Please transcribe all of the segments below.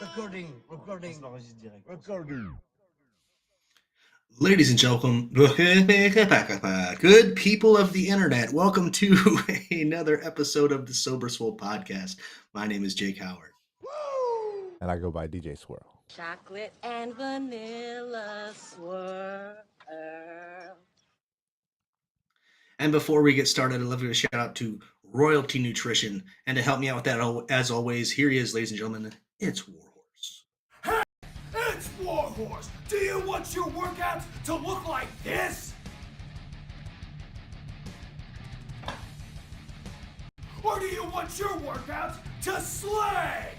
Recording. Ladies and gentlemen, good people of the internet, welcome to another episode of the Sober Swole podcast. My name is Jake Howard. And I go by DJ Swirl. Chocolate and vanilla swirl. And before we get started, I'd love to shout out to Royalty Nutrition. And to help me out with that, as always, here he is, ladies and gentlemen, it's Warhorse. Hey, it's Warhorse. Do you want your workouts to look like this? Or do you want your workouts to slay?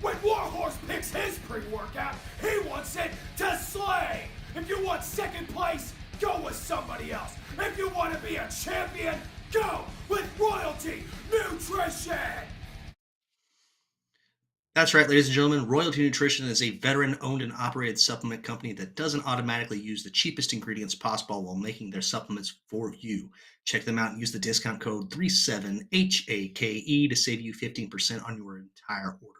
When Warhorse picks his pre-workout, he wants it to slay. If you want second place, go with somebody else. If you want to be a champion, go with Royalty Nutrition. That's right, ladies and gentlemen. Royalty Nutrition is a veteran-owned and operated supplement company that doesn't automatically use the cheapest ingredients possible while making their supplements for you. Check them out and use the discount code 37HAKE to save you 15% on your entire order.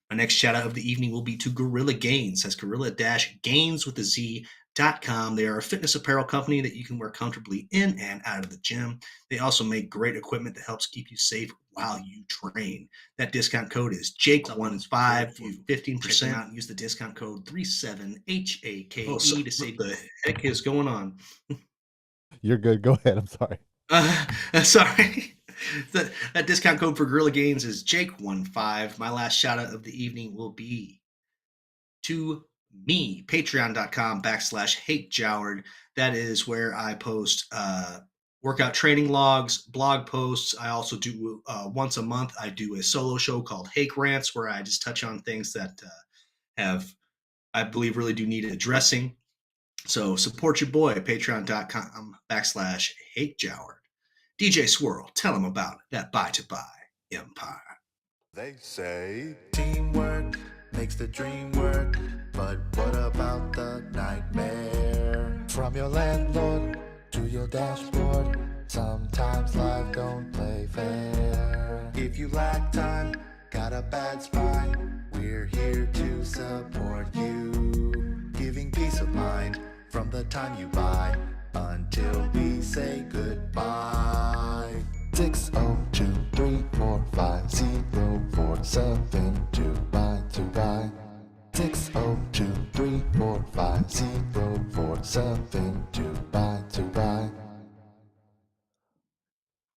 My next shout out of the evening will be to Gorilla Gains. That's gorilla-gains with a Z.com. They are a fitness apparel company that you can wear comfortably in and out of the gym. They also make great equipment that helps keep you safe while you train. That discount code is Jake15 for 15% out and use the discount code 37HAKE to save. What the heck is going on? You're good. Go ahead. I'm sorry. Sorry. That discount code for Gorilla Gains is Jake15. My last shout out of the evening will be to me, patreon.com/HateJoward. That is where I post workout training logs, blog posts. I also do once a month, I do a solo show called Hake Rants, where I just touch on things that I believe really do need addressing. So support your boy, patreon.com/HateJoward. DJ Swirl, tell them about that buy-to-buy empire. They say teamwork makes the dream work, but what about the nightmare? From your landlord to your dashboard, sometimes life don't play fair. If you lack time, got a bad spine, we're here to support you, giving peace of mind from the time you buy until we say goodbye. 602345047 buy. 602345047 buy.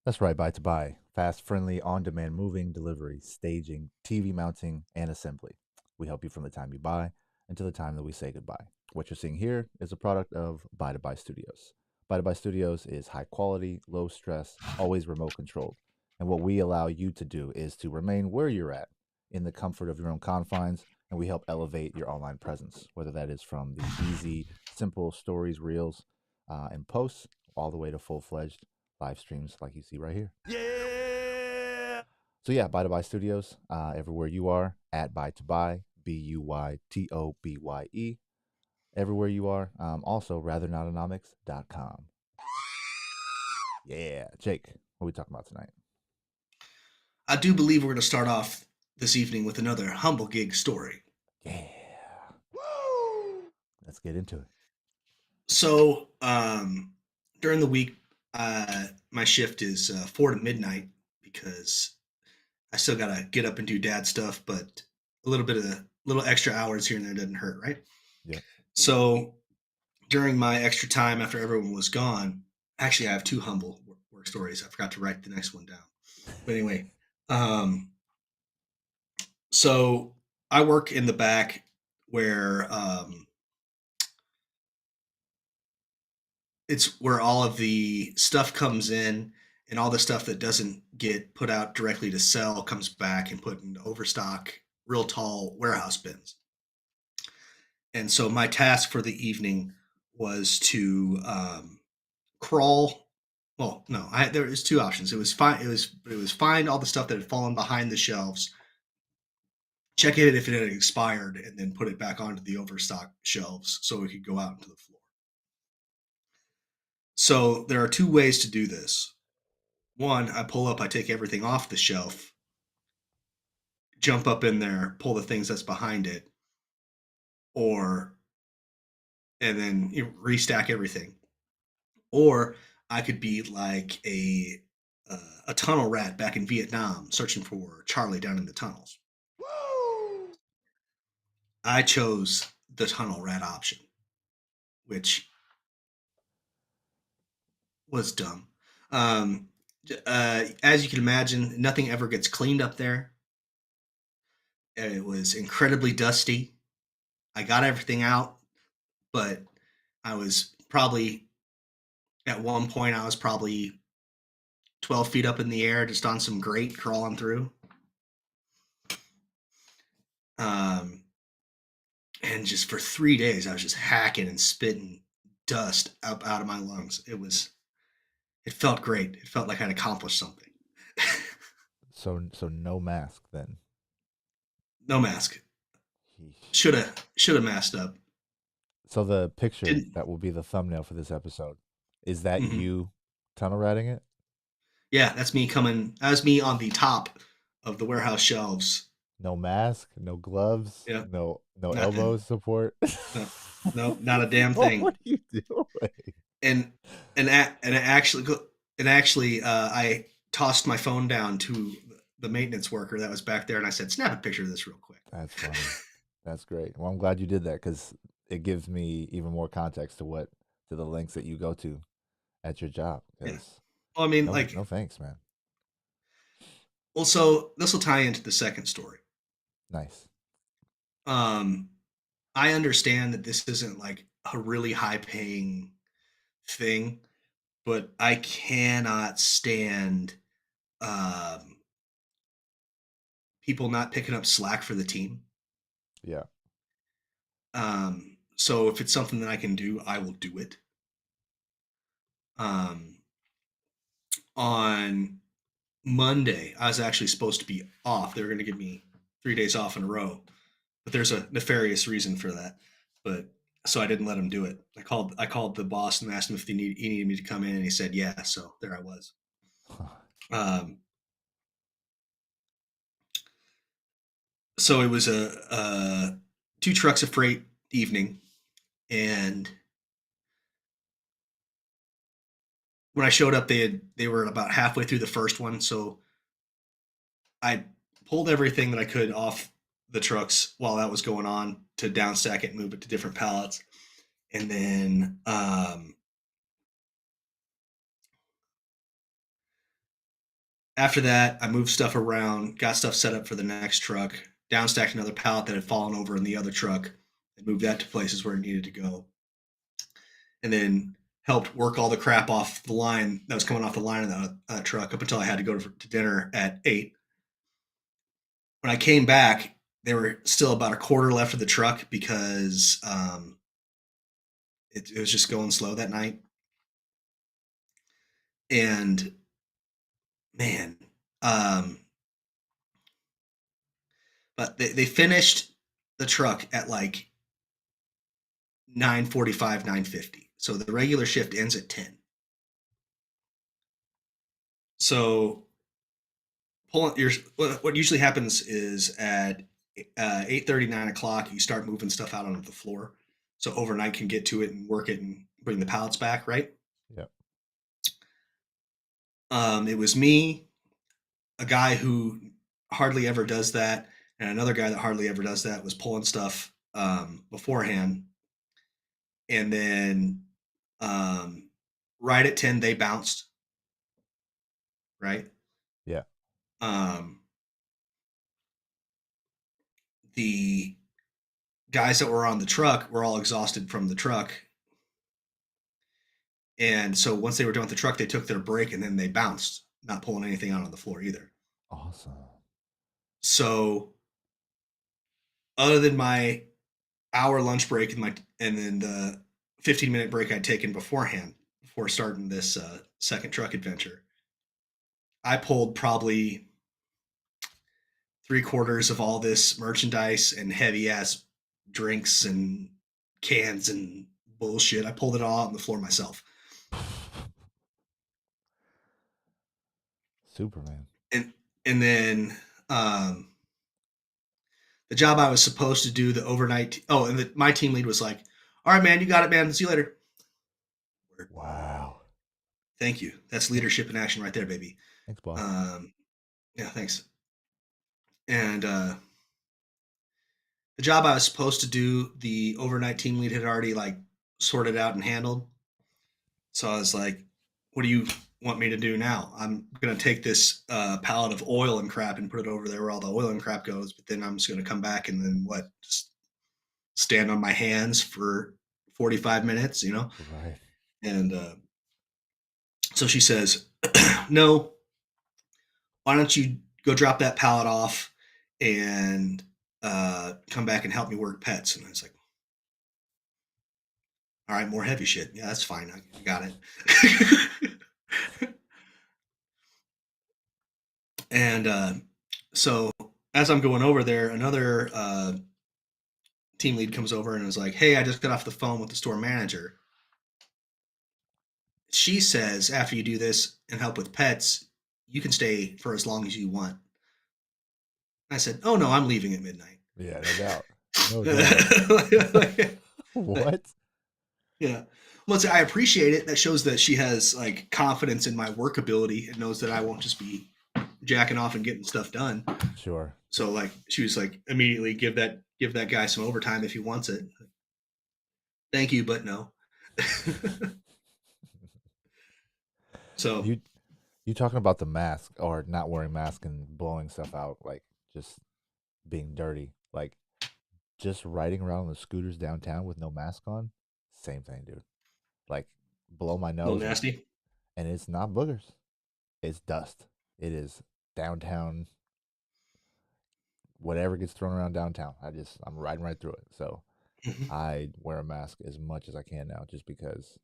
That's right. Buy to buy. Fast, friendly, on-demand moving, delivery, staging, TV mounting, and assembly. We help you from the time you buy until the time that we say goodbye. What you're seeing here is a product of Buy to Buy Studios. Buy to Buy Studios is high quality, low stress, always remote controlled. And what we allow you to do is to remain where you're at in the comfort of your own confines, and we help elevate your online presence, whether that is from the easy, simple stories, reels, and posts, all the way to full-fledged live streams like you see right here. Yeah. So yeah, Buy to Buy Studios, everywhere you are, at Buy to Buy, BUYTOBYE. Everywhere you are. Also, rathernotonomics.com. Yeah. Jake, what are we talking about tonight? I do believe we're going to start off this evening with another humble gig story. Yeah. Woo! Let's get into it. So, during the week, my shift is 4 to midnight because I still got to get up and do dad stuff, but a little extra hours here and there doesn't hurt, right? Yeah. So during my extra time after everyone was gone, actually I have two humble work stories. I forgot to write the next one down. But anyway, so I work in the back where it's where all of the stuff comes in, and all the stuff that doesn't get put out directly to sell comes back and put in overstock, real tall warehouse bins. And so my task for the evening was to crawl. Well, no, there was two options. It was find all the stuff that had fallen behind the shelves, check it if it had expired, and then put it back onto the overstock shelves so it could go out into the floor. So there are two ways to do this. One, I pull up, I take everything off the shelf, jump up in there, pull the things that's behind it, or and then restack everything. Or I could be like a tunnel rat back in Vietnam, searching for Charlie down in the tunnels. I chose the tunnel rat option, which was dumb. As you can imagine, nothing ever gets cleaned up there. It was incredibly dusty. I got everything out, but I was probably at one point I was probably 12 feet up in the air, just on some grate crawling through. And just for 3 days, I was just hacking and spitting dust up out of my lungs. It felt great. It felt like I'd accomplished something. So no mask then. No mask. Yeesh. Should have masked up. So the picture Didn't- that will be the thumbnail for this episode, is that Mhm. you tunnel ratting it? Yeah, that's me coming. That was me on the top of the warehouse shelves. No mask, no gloves, Yeah. no Nothing. elbow support. No, not a damn What thing. are you doing? And actually, I tossed my phone down to the maintenance worker that was back there, and I said, "Snap a picture of this real quick." That's funny. That's great. Well, I'm glad you did that because it gives me even more context to the lengths that you go to at your job. Yeah. 'Cause Well, I mean, no, like, no thanks, man. also, this will tie into the second story. Nice. I understand that this isn't like a really high paying thing, but I cannot stand people not picking up slack for the team. Yeah. So if it's something that I can do, I will do it. On Monday, I was actually supposed to be off. They were going to give me 3 days off in a row, but there's a nefarious reason for that. But so I didn't let him do it. I called the boss and asked him if he needed me to come in, and he said yeah. So there I was. So it was a 2 trucks of freight evening, and when I showed up, they were about halfway through the first one. So I pulled everything that I could off the trucks while that was going on to downstack it and move it to different pallets. And then after that, I moved stuff around, got stuff set up for the next truck, downstacked another pallet that had fallen over in the other truck, and moved that to places where it needed to go. And then helped work all the crap off the line that was coming off the line of the truck up until I had to go to dinner at 8. When I came back, there were still about a quarter left of the truck because it was just going slow that night. And man, but they finished the truck at like 9:45, 9:50. So the regular shift ends at 10. So what usually happens is at 8:30, 9 o'clock, you start moving stuff out onto the floor. So overnight can get to it and work it and bring the pallets back, right? Yep. It was me, a guy who hardly ever does that, and another guy that hardly ever does that was pulling stuff beforehand. And then right at 10, they bounced. Right? Yeah. The guys that were on the truck were all exhausted from the truck. And so once they were done with the truck, they took their break and then they bounced, not pulling anything out on the floor either. Awesome. So other than my hour lunch break and then the 15-minute break I'd taken beforehand before starting this second truck adventure, I pulled probably 3/4 of all this merchandise and heavy ass drinks and cans and bullshit. I pulled it all out on the floor myself. Superman. And then the job I was supposed to do, the overnight. My team lead was like, "All right, man, you got it, man. See you later." Wow. Thank you. That's leadership in action right there, baby. Thanks, boss. Yeah, thanks. And the job I was supposed to do, the overnight team lead had already like sorted out and handled. So I was like, "What do you want me to do now? I'm gonna take this pallet of oil and crap and put it over there where all the oil and crap goes. But then I'm just gonna come back and then what? Just stand on my hands for 45 minutes, you know?" Right. And so she says, "No, why don't you go drop that pallet off and come back and help me work pets?" And I was like, "All right, more heavy shit. Yeah, that's fine. I got it." And so as I'm going over there, another team lead comes over and is like, "Hey, I just got off the phone with the store manager. She says after you do this and help with pets, you can stay for as long as you want." I said, "Oh no, I'm leaving at midnight." Yeah, no doubt. No doubt. What? Yeah. Well, I appreciate it. That shows that she has like confidence in my work ability and knows that I won't just be jacking off and getting stuff done. Sure. So like she was like, immediately give that guy some overtime if he wants it. Thank you, but no. So You talking about the mask or not wearing mask and blowing stuff out, like just being dirty, like just riding around on the scooters downtown with no mask on, same thing, dude. Like blow my a little nose nasty. and it's not boogers, it's dust. It is downtown, whatever gets thrown around downtown. I'm riding right through it. So Mhm. I wear a mask as much as I can now, just because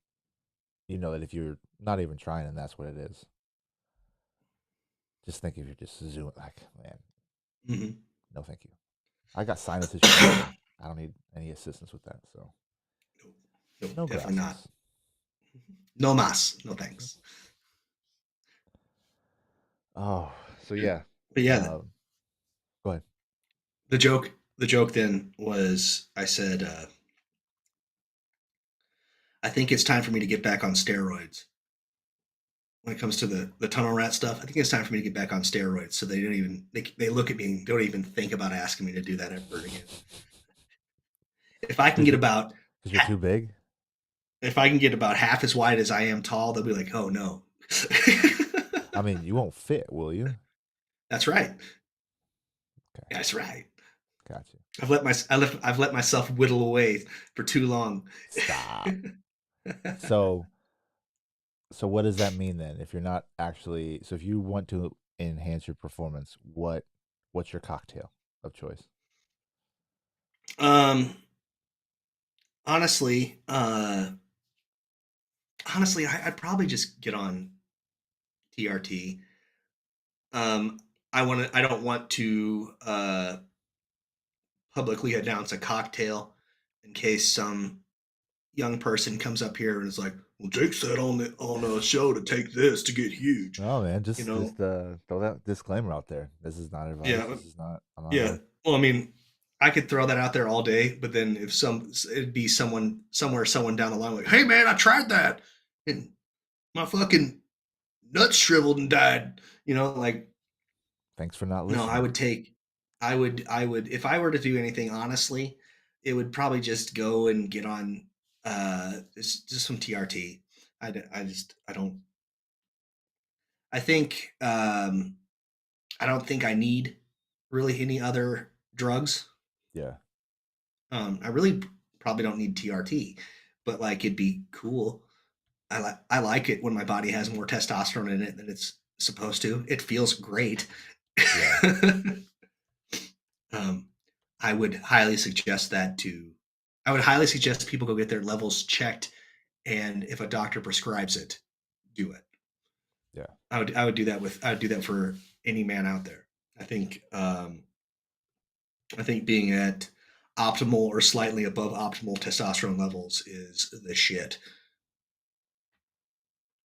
you know that if you're not even trying and that's what it is. Just think if you're just zooming, like, man, Mhm. no, thank you. I got sinus issues anyway. I don't need any assistance with that. So Nope, no definitely not. gracias. No mas. No thanks. Oh, so yeah. But yeah, Go ahead. the joke then was I said, I think it's time for me to get back on steroids. When it comes to the tunnel rat stuff, I think it's time for me to get back on steroids. So they don't even they look at me and don't even think about asking me to do that ever again. If I can get about Because you're too big. if I can get about half as wide as I am tall, they'll be like, "Oh no." I mean, you won't fit, will you? That's right. Okay, That's right. gotcha. I've let myself whittle away for too long. Stop. So, so what does that mean then? If you're not actually, so if you want to enhance your performance, what's your cocktail of choice? um honestly, I'd probably just get on TRT. Um, I don't want to publicly announce a cocktail in case some young person comes up here and is like, "Well, Jake said on a show to take this to get huge." Oh man, You just know? throw that disclaimer out there. This is not advice. Yeah, This is not. I'm not yeah. a. Well, I mean, I could throw that out there all day, but then if it'd be someone down the line like, "Hey, man, I tried that, and my fucking nuts shriveled and died." Like, Thanks for not no, listening. I would, if I were to do anything honestly, it would probably just go and get on just some TRT. I don't, I think, I don't think I need really any other drugs. Yeah, I really probably don't need TRT, but like it'd be cool. I like it when my body has more testosterone in it than it's supposed to. It feels great. yeah. um, I would highly suggest I would highly suggest people go get their levels checked, and if a doctor prescribes it, do it. Yeah. I would do that for any man out there. I think being at optimal or slightly above optimal testosterone levels is the shit.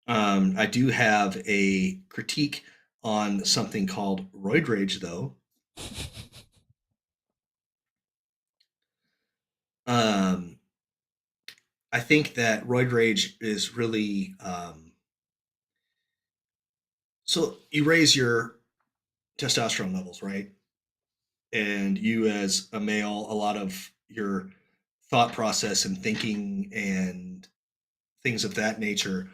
I do have a critique on something called roid rage, though. Um, I think that roid rage is really so you raise your testosterone levels, right? And you, as a male, a lot of your thought process and thinking and things of that nature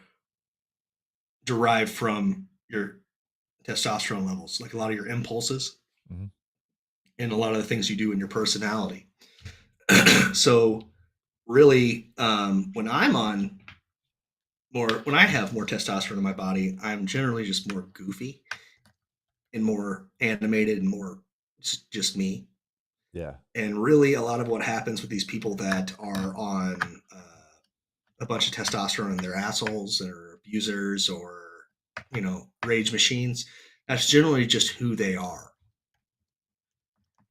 derive from your testosterone levels, like a lot of your impulses Mhm. and a lot of the things you do in your personality. So, really, when I'm on when I have more testosterone in my body, I'm generally just more goofy and more animated and more just me. Yeah. And really, a lot of what happens with these people that are on a bunch of testosterone in their assholes or abusers or, rage machines, that's generally just who they are.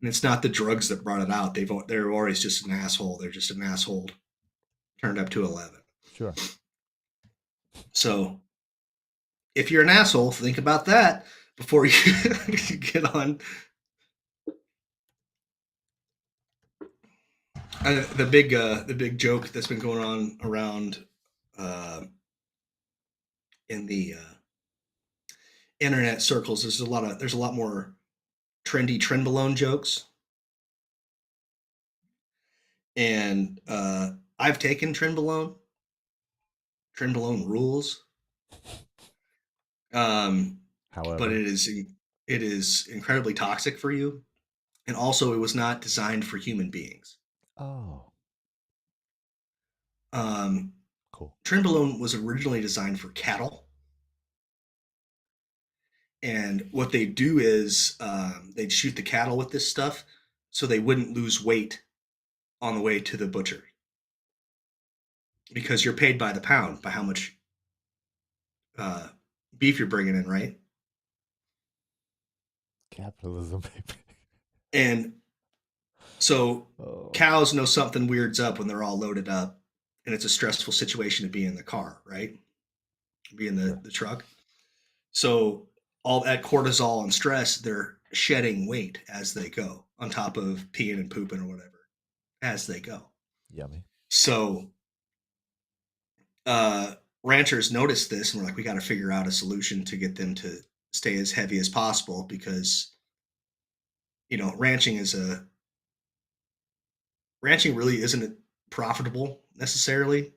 And it's not the drugs that brought it out. They're always just an asshole. They're just an asshole turned up to 11. Sure. So if you're an asshole, think about that before you get on. The big joke that's been going on around uh, in the internet circles is there's a lot more trendy Trenbolone jokes, and I've taken Trenbolone. Trenbolone rules, um, but However, it is incredibly toxic for you, and also it was not designed for human beings. oh, Um, cool. Trenbolone was originally designed for cattle, and what they do is they'd shoot the cattle with this stuff so they wouldn't lose weight on the way to the butcher because you're paid by the pound by how much uh, beef you're bringing in, right? Capitalism, baby. And so Oh, cows know something weird's up when they're all loaded up, and it's a stressful situation to be in the car, right? Be in the, sure. the truck. So all that cortisol and stress, they're shedding weight as they go, on top of peeing and pooping or whatever as they go. Yummy. So uh, ranchers noticed this and were like, we got to figure out a solution to get them to stay as heavy as possible because ranching is a ranching really isn't profitable necessarily.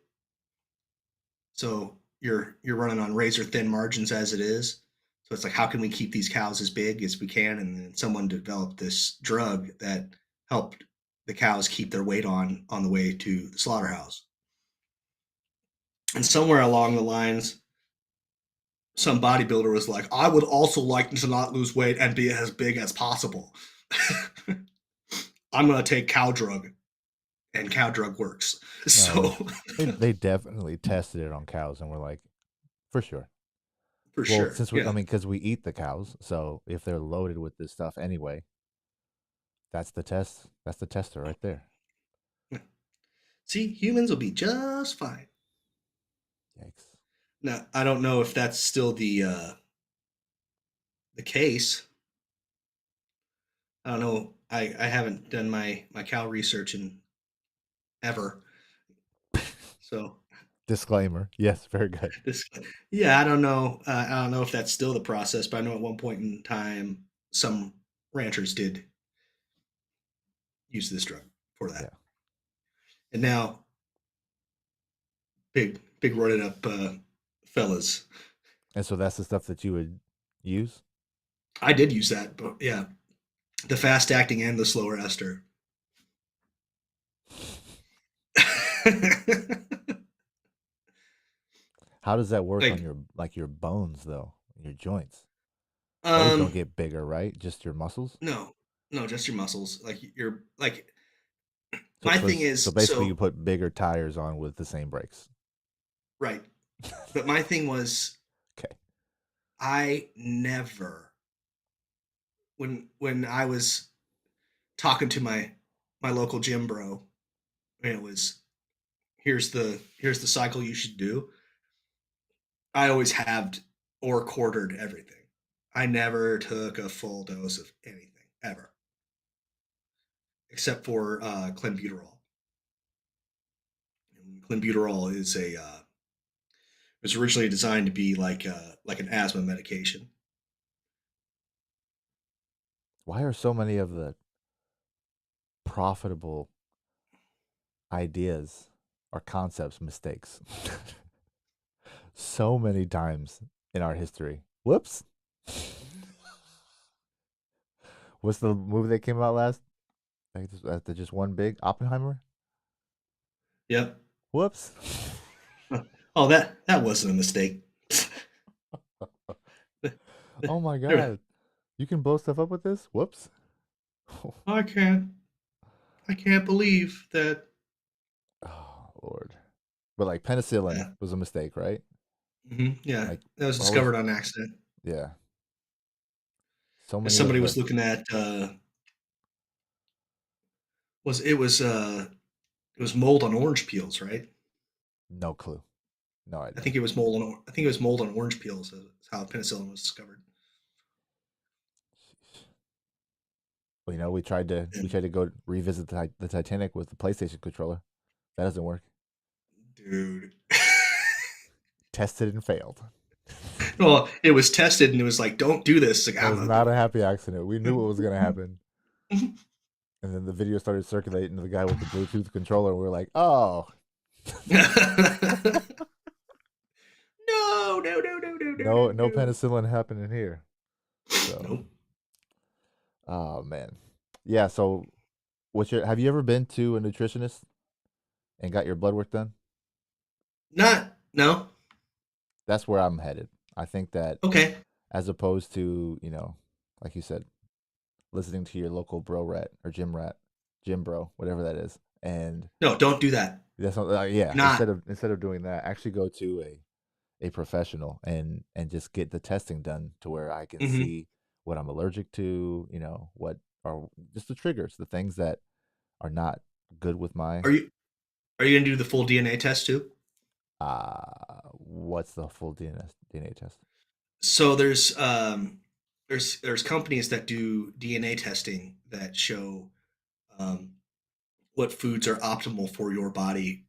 So you're running on razor thin margins as it is. So it's like, how can we keep these cows as big as we can? And then someone developed this drug that helped the cows keep their weight on the way to the slaughterhouse. And somewhere along the lines, some bodybuilder was like, I would also like to not lose weight and be as big as possible. I'm gonna take cow drug, and cow drug works. No, So they definitely tested it on cows and we're like, for sure. for Well, sure, since I yeah. mean, because we eat the cows, so if they're loaded with this stuff anyway, that's the test. That's the tester right there. See, humans will be just fine. Yikes. Now, I don't know if that's still the case. I don't know. I haven't done my cow research in ever. So Disclaimer. Yes, very good. this, yeah, I don't know. I don't know if that's still the process, but I know at one point in time, some ranchers did use this drug for Yeah. that, and now big roided up fellas. And so that's the stuff that you would use? I did use that, but yeah, the fast acting and the slower ester. How does that work on Like, your bones though? Your joints? Those don't um, get bigger, right? Just your muscles? no, no, just your muscles. Like you're like So my so, thing so is basically you so put bigger tires on with the same brakes. right. But my thing was Okay. I never when I was talking to my local gym bro, and it was here's the cycle you should do. I always halved or quartered everything. I never took a full dose of anything ever, except for clenbuterol. And clenbuterol is a it was originally designed to be like an asthma medication. Why are so many of the profitable ideas or concepts mistakes? So many times in our history. Whoops. What's the movie that came out last? Like just one big Oppenheimer. Yep. Whoops. Oh, that wasn't a mistake. Oh my There- god. You can blow stuff up with this? Whoops. I can't believe that. Oh Lord. But like penicillin Yeah. was a mistake, right? Yeah, Like, that was what was- discovered on accident. Yeah. So many Somebody of was the- looking at it was mold on orange peels, right? No clue. No idea. I think it was mold on orange peels. Is how penicillin was discovered. Well, you know, we tried to go revisit the Titanic with the PlayStation controller. That doesn't work. Dude. Tested and failed. Well, it was tested and it was like, don't do this. Like, It was not a happy accident. We knew what was going to happen. And then the video started circulating to the guy with the Bluetooth controller. We were like, oh, no penicillin happening here. So, Nope. oh man, yeah. So, have you ever been to a nutritionist and got your blood work done? No. That's where I'm headed. I think that Okay. as opposed to, like you said, listening to your local bro rat or gym bro, whatever that is, and No, don't do that. that's not, yeah. Not- Instead of doing that, actually go to a professional and just get the testing done to where I can Mhm. see what I'm allergic to, what are just the triggers, the things that are not good with my. Are you gonna do the full DNA test too? What's the full DNA test? So there's companies that do DNA testing that show what foods are optimal for your body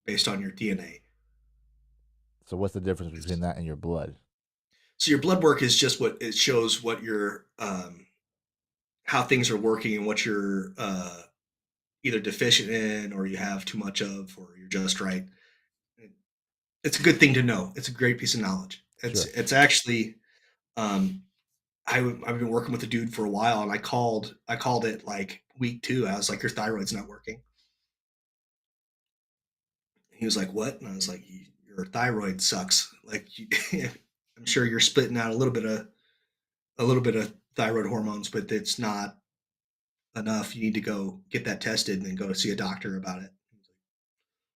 based on your DNA. So what's the difference between that and your blood? So your blood work is just what it shows what your how things are working and what you're either deficient in or you have too much of or you're just right. It's a good thing to know. It's a great piece of knowledge. It's actually I've been working with a dude for a while and I called it like week 2. I was like, your thyroid's not working. He was like, what? And I was like, your thyroid sucks. Like I'm sure you're spitting out a little bit of thyroid hormones, but it's not enough. You need to go get that tested and then go to see a doctor about it.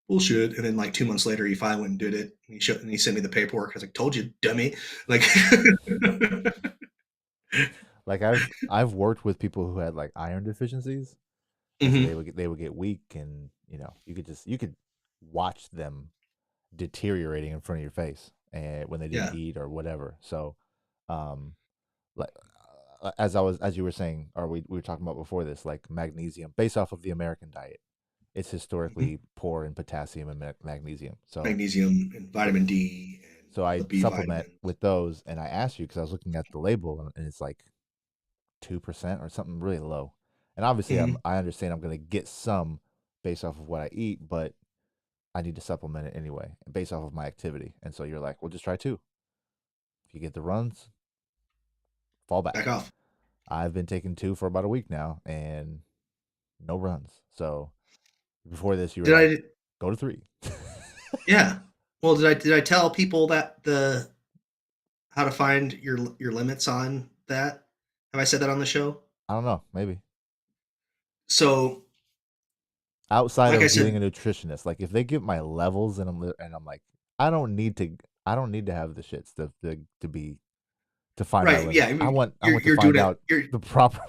Bullshit. And then like 2 months later, he finally went and did it. And he sent me the paperwork. I was like, told you, dummy. Like, Like I've worked with people who had like iron deficiencies. So Mhm. they would get weak, and you could watch them deteriorating in front of your face, and when they didn't eat or whatever. So, like as you were saying, or we were talking about before this, like magnesium, based off of the American diet, it's historically poor in potassium and magnesium. So magnesium and vitamin D. And so I the B supplement vitamins. with those, and I asked you because I was looking at the label, and it's like 2% or something really low. And obviously, Mhm. I understand I'm going to get some based off of what I eat, but I need to supplement it anyway based off of my activity. And so you're like, well, just try 2. If you get the runs, fall back. Back off. I've been taking 2 for about a week now, and no runs. So before this, you were Did like, go to 3. Yeah. Well, did I tell people that how to find your limits on that? Have I said that on the show? I don't know, maybe. So Outside Like of I said- getting a nutritionist, like if they give my levels and I'm like, I don't need to have the shits to find my right, limit. yeah. I mean, I want you're to find doing out it. the proper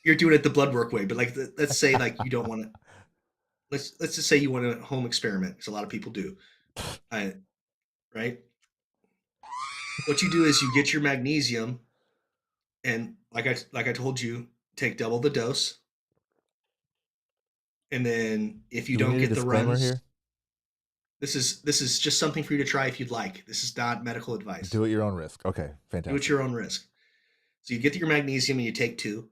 You're doing it the blood work way, but like let's say like you don't want to. Let's just say you want a home experiment, because a lot of people do. Right. what you do is you get your magnesium, and like I told you, take double the dose. And then if you Do we don't need a get the disclaimer runs, here? this is just something for you to try if you'd like. This is not medical advice. Do at your own risk. Okay, Do at fantastic. your own risk. So you get your magnesium and you take two,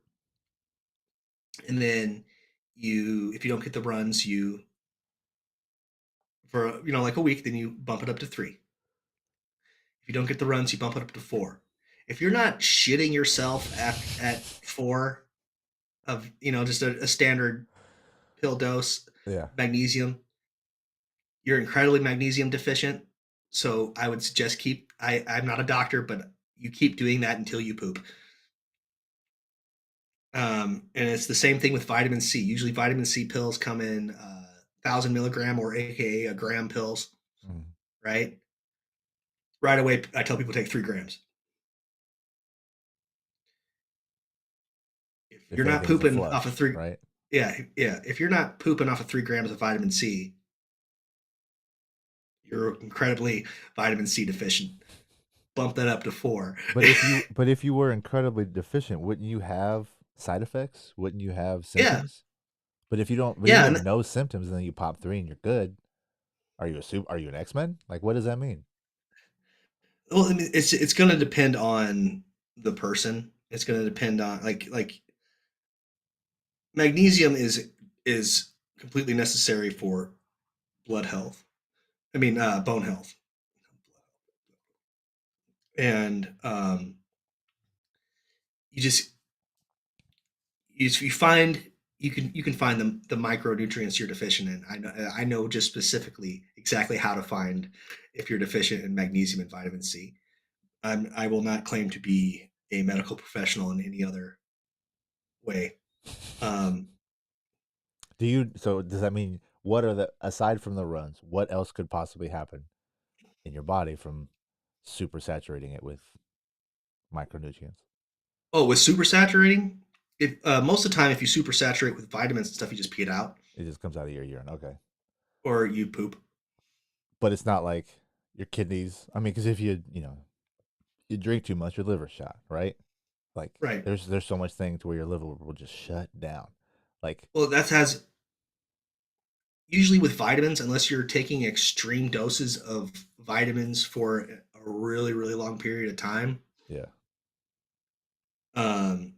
and then if you don't get the runs, you for like a week, then you bump it up to three. If you don't get the runs, you bump it up to four. If you're not shitting yourself at four of just a standard pill dose Yeah. magnesium, you're incredibly magnesium deficient. So I would suggest I'm not a doctor, but you keep doing that until you poop. And it's the same thing with vitamin C. Usually vitamin C pills come in 1,000 milligram or AKA a gram pills, Mm. right? Right away, I tell people take 3 grams. If If you're not anything's a pooping off of flush, three, right? yeah, yeah. If you're not pooping off of 3 grams of vitamin C, you're incredibly vitamin C deficient. Bump that up to 4. But if you were incredibly deficient, wouldn't you have side effects? Wouldn't you have Yeah, symptoms? But if you don't, but you yeah. have no symptoms, and then you pop 3 and you're good. Are you Are you an X-Men? Like, what does that mean? Well, I mean, it's going to depend on the person. It's going to depend on like magnesium is completely necessary for blood health. I mean, bone health, and you just you find you can find the micronutrients you're deficient in. I know just specifically exactly how to find if you're deficient in magnesium and vitamin C. I will not claim to be a medical professional in any other way. Um, Do you? So does that mean what are the aside from the runs? What else could possibly happen in your body from super saturating it with micronutrients? Oh, with super saturating, if most of the time, if you super saturate with vitamins and stuff, you just pee it out It just comes out of your urine. Okay, or you poop. but it's not like your kidneys. I mean, because if you drink too much, your liver shot, right? Like Right. there's so much thing to where your liver will just shut down. Like Well, that has usually with vitamins, unless you're taking extreme doses of vitamins for a really, really long period of time, yeah, um,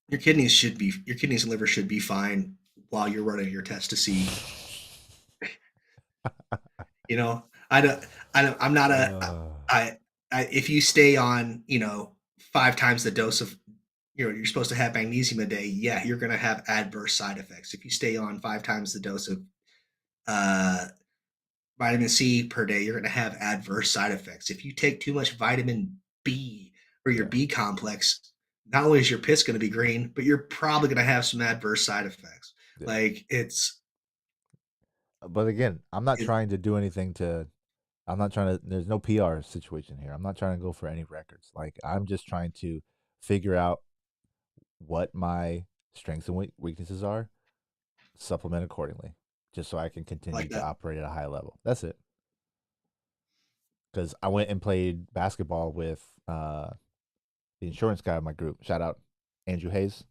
your kidneys and liver should be fine while you're running your test to see. You know, I'm not uh, I, if you stay on, 5 times the dose of, you're supposed to have magnesium a day. Yeah, you're going to have adverse side effects. If you stay on 5 times the dose of uh, vitamin C per day, you're going to have adverse side effects. If you take too much vitamin B or your yeah, B complex, not only is your piss going to be green, but you're probably going to have some adverse side effects. yeah. Like it's, But again, I'm not it, trying to do anything to. I'm not trying to. There's no PR situation here. I'm not trying to go for any records. Like I'm just trying to figure out what my strengths and weaknesses are, supplement accordingly, just so I can continue like to that. operate at a high level. That's it. Because I went and played basketball with the insurance guy in my group. Shout out Andrew Hayes.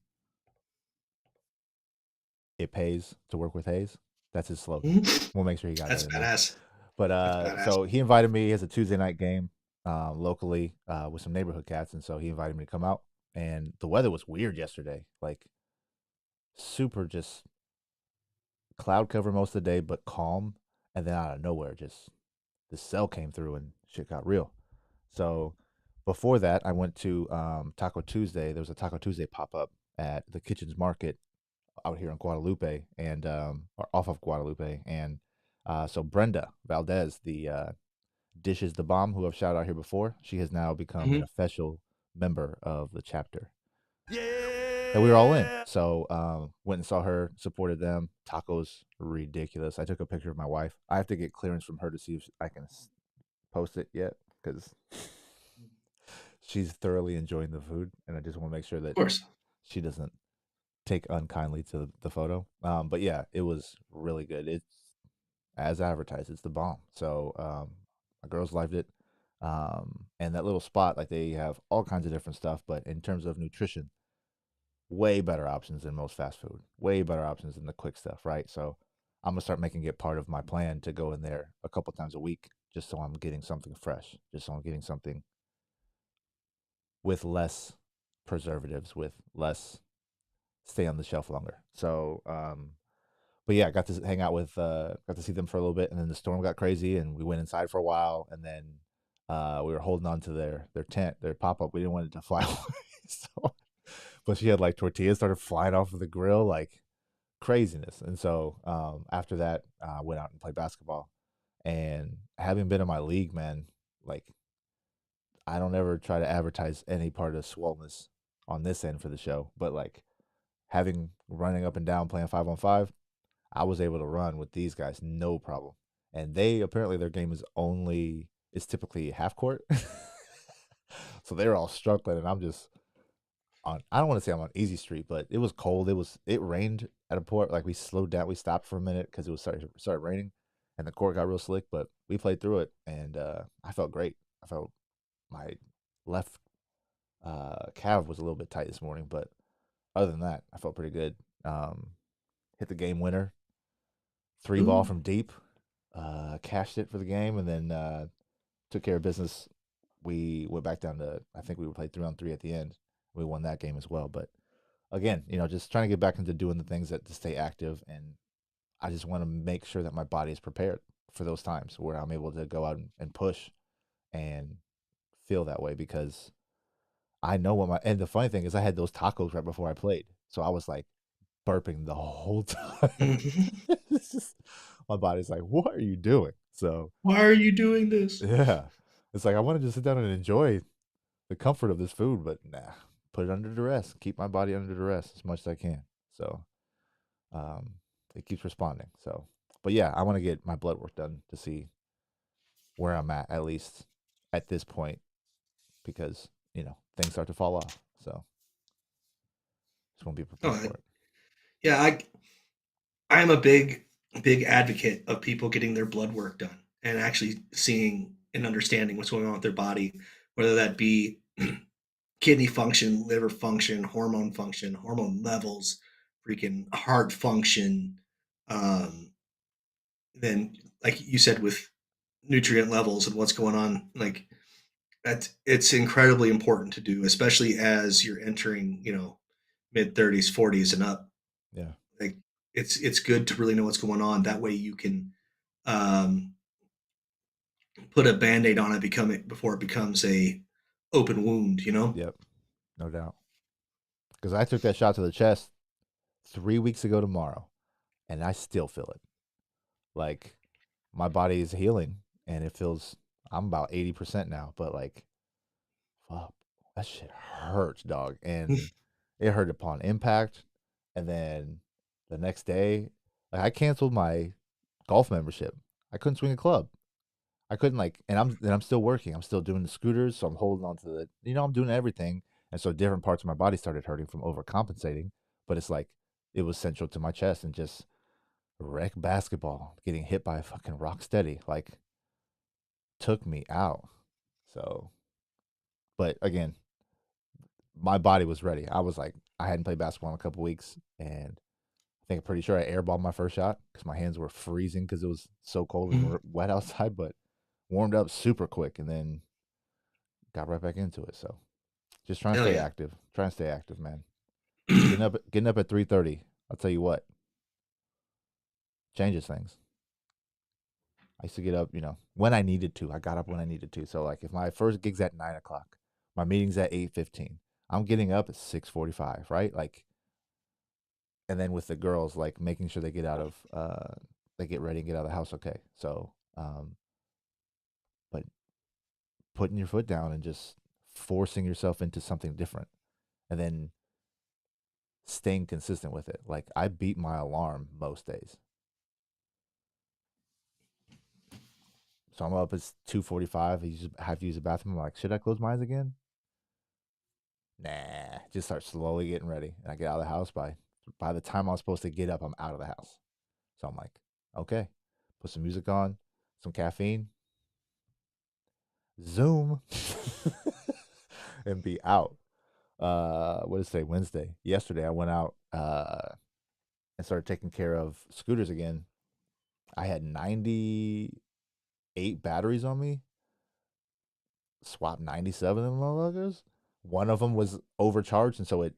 It pays to work with Hayes. That's his slogan. Mhm. We'll make sure he got That's that in there. badass. But That's badass. so he invited me. He has a Tuesday night game locally with some neighborhood cats, and so he invited me to come out. And the weather was weird yesterday, like super just cloud cover most of the day, but calm. And then out of nowhere, just the cell came through and shit got real. So before that, I went to Taco Tuesday. There was a Taco Tuesday pop up at the Kitchens Market out here in Guadalupe and or off of Guadalupe. And so Brenda Valdez, the Dishes the Bomb, who I've shouted out here before, she has now become an Mhm. official member of the chapter. And we were all in. So went and saw her, supported them. Tacos ridiculous. I took a picture of my wife. I have to get clearance from her to see if I can post it yet because she's thoroughly enjoying the food, and I just want to make sure Of that course. she doesn't take unkindly to the photo. But yeah, it was really good. It's as advertised. It's the bomb. So my girls liked it. And that little spot, like they have all kinds of different stuff, but in terms of nutrition, way better options than most fast food, way better options than the quick stuff, right? So I'm gonna start making it part of my plan to go in there a couple times a week, just so I'm getting something fresh, just so I'm getting something with less preservatives, with less stay on the shelf longer. So, but yeah, I got to hang out with, got to see them for a little bit, and then the storm got crazy, and we went inside for a while, and then we were holding on to their tent, their pop up. We didn't want it to fly away, so but she had like tortillas started flying off of the grill, like craziness. And so after that, I went out and played basketball. And having been in my league, man, like I don't ever try to advertise any part of swollenness on this end for the show, but like having running up and down playing 5-on-5, I was able to run with these guys no problem. And they apparently their game is typically half court. So they're all struggling and I'm just on, I don't want to say I'm on easy street, but it was cold. It rained at a point, like we slowed down, we stopped for a minute because it was started raining and the court got real slick, but we played through it and I felt great. I felt my left calf was a little bit tight this morning, but other than that, I felt pretty good. Hit the game winner, three ball Ooh. from deep, cashed it for the game, and then took care of business. We went back down to, I think we played 3-on-3 at the end. We won that game as well. But again, just trying to get back into doing the things that to stay active, and I just want to make sure that my body is prepared for those times where I'm able to go out and push and feel that way because I know and the funny thing is I had those tacos right before I played. So I was like burping the whole time. Mhm. It's just, my body's like, what are you doing? So Why are you doing this? yeah, it's like I want to just sit down and enjoy the comfort of this food, but nah, put it under duress, keep my body under duress as much as I can. So um, it keeps responding. So, but yeah, I want to get my blood work done to see where I'm at least at this point, because things start to fall off. So just want to be Oh, prepared for it. yeah, I am a big advocate of people getting their blood work done and actually seeing and understanding what's going on with their body, whether that be kidney function, liver function, hormone levels, freaking heart function. Um, then, like you said, with nutrient levels and what's going on, like it's incredibly important to do, especially as you're entering, mid 30s, 40s, and up. Yeah. Like it's good to really know what's going on. That way you can um, put a band-aid on it before it becomes a open wound, you know? Yep. No doubt. Because I took that shot to the chest 3 weeks ago tomorrow, and I still feel it. Like my body is healing, and it feels. I'm about 80% now, but like, fuck, that shit hurts, dog, and it hurt upon impact. And then the next day, like I canceled my golf membership. I couldn't swing a club. I couldn't and I'm still working. I'm still doing the scooters, so I'm holding on to I'm doing everything. And so different parts of my body started hurting from overcompensating, but it's like it was central to my chest and just rec basketball, getting hit by a fucking rock steady, like took me out. So, but again, my body was ready. I was like, I hadn't played basketball in a couple weeks, and I think I'm pretty sure I airballed my first shot because my hands were freezing because it was so cold and wet outside, but warmed up super quick and then got right back into it. So just trying to Hell stay yeah. active. Trying to stay active, man. Getting up at 3:30. I'll tell you what, changes things. I used to get up, when I needed to. I got up when I needed to. So like if my first gig's at 9 o'clock, my meeting's at 8:15. I'm getting up at 6:45, right? Like, and then with the girls, like making sure they they get ready and get out of the house. Okay. So, but putting your foot down and just forcing yourself into something different and then staying consistent with it. Like I beat my alarm most days. So I'm up at 2:45. I have to use the bathroom. I'm like, should I close my eyes again? Nah. Just start slowly getting ready. And I get out of the house by the time I was supposed to get up, I'm out of the house. So I'm like, okay. Put some music on, some caffeine. Zoom and be out. What did it say? Wednesday. Yesterday, I went out and started taking care of scooters again. I had 98 batteries on me. Swapped 97 of them motherfuckers. One of them was overcharged, and so it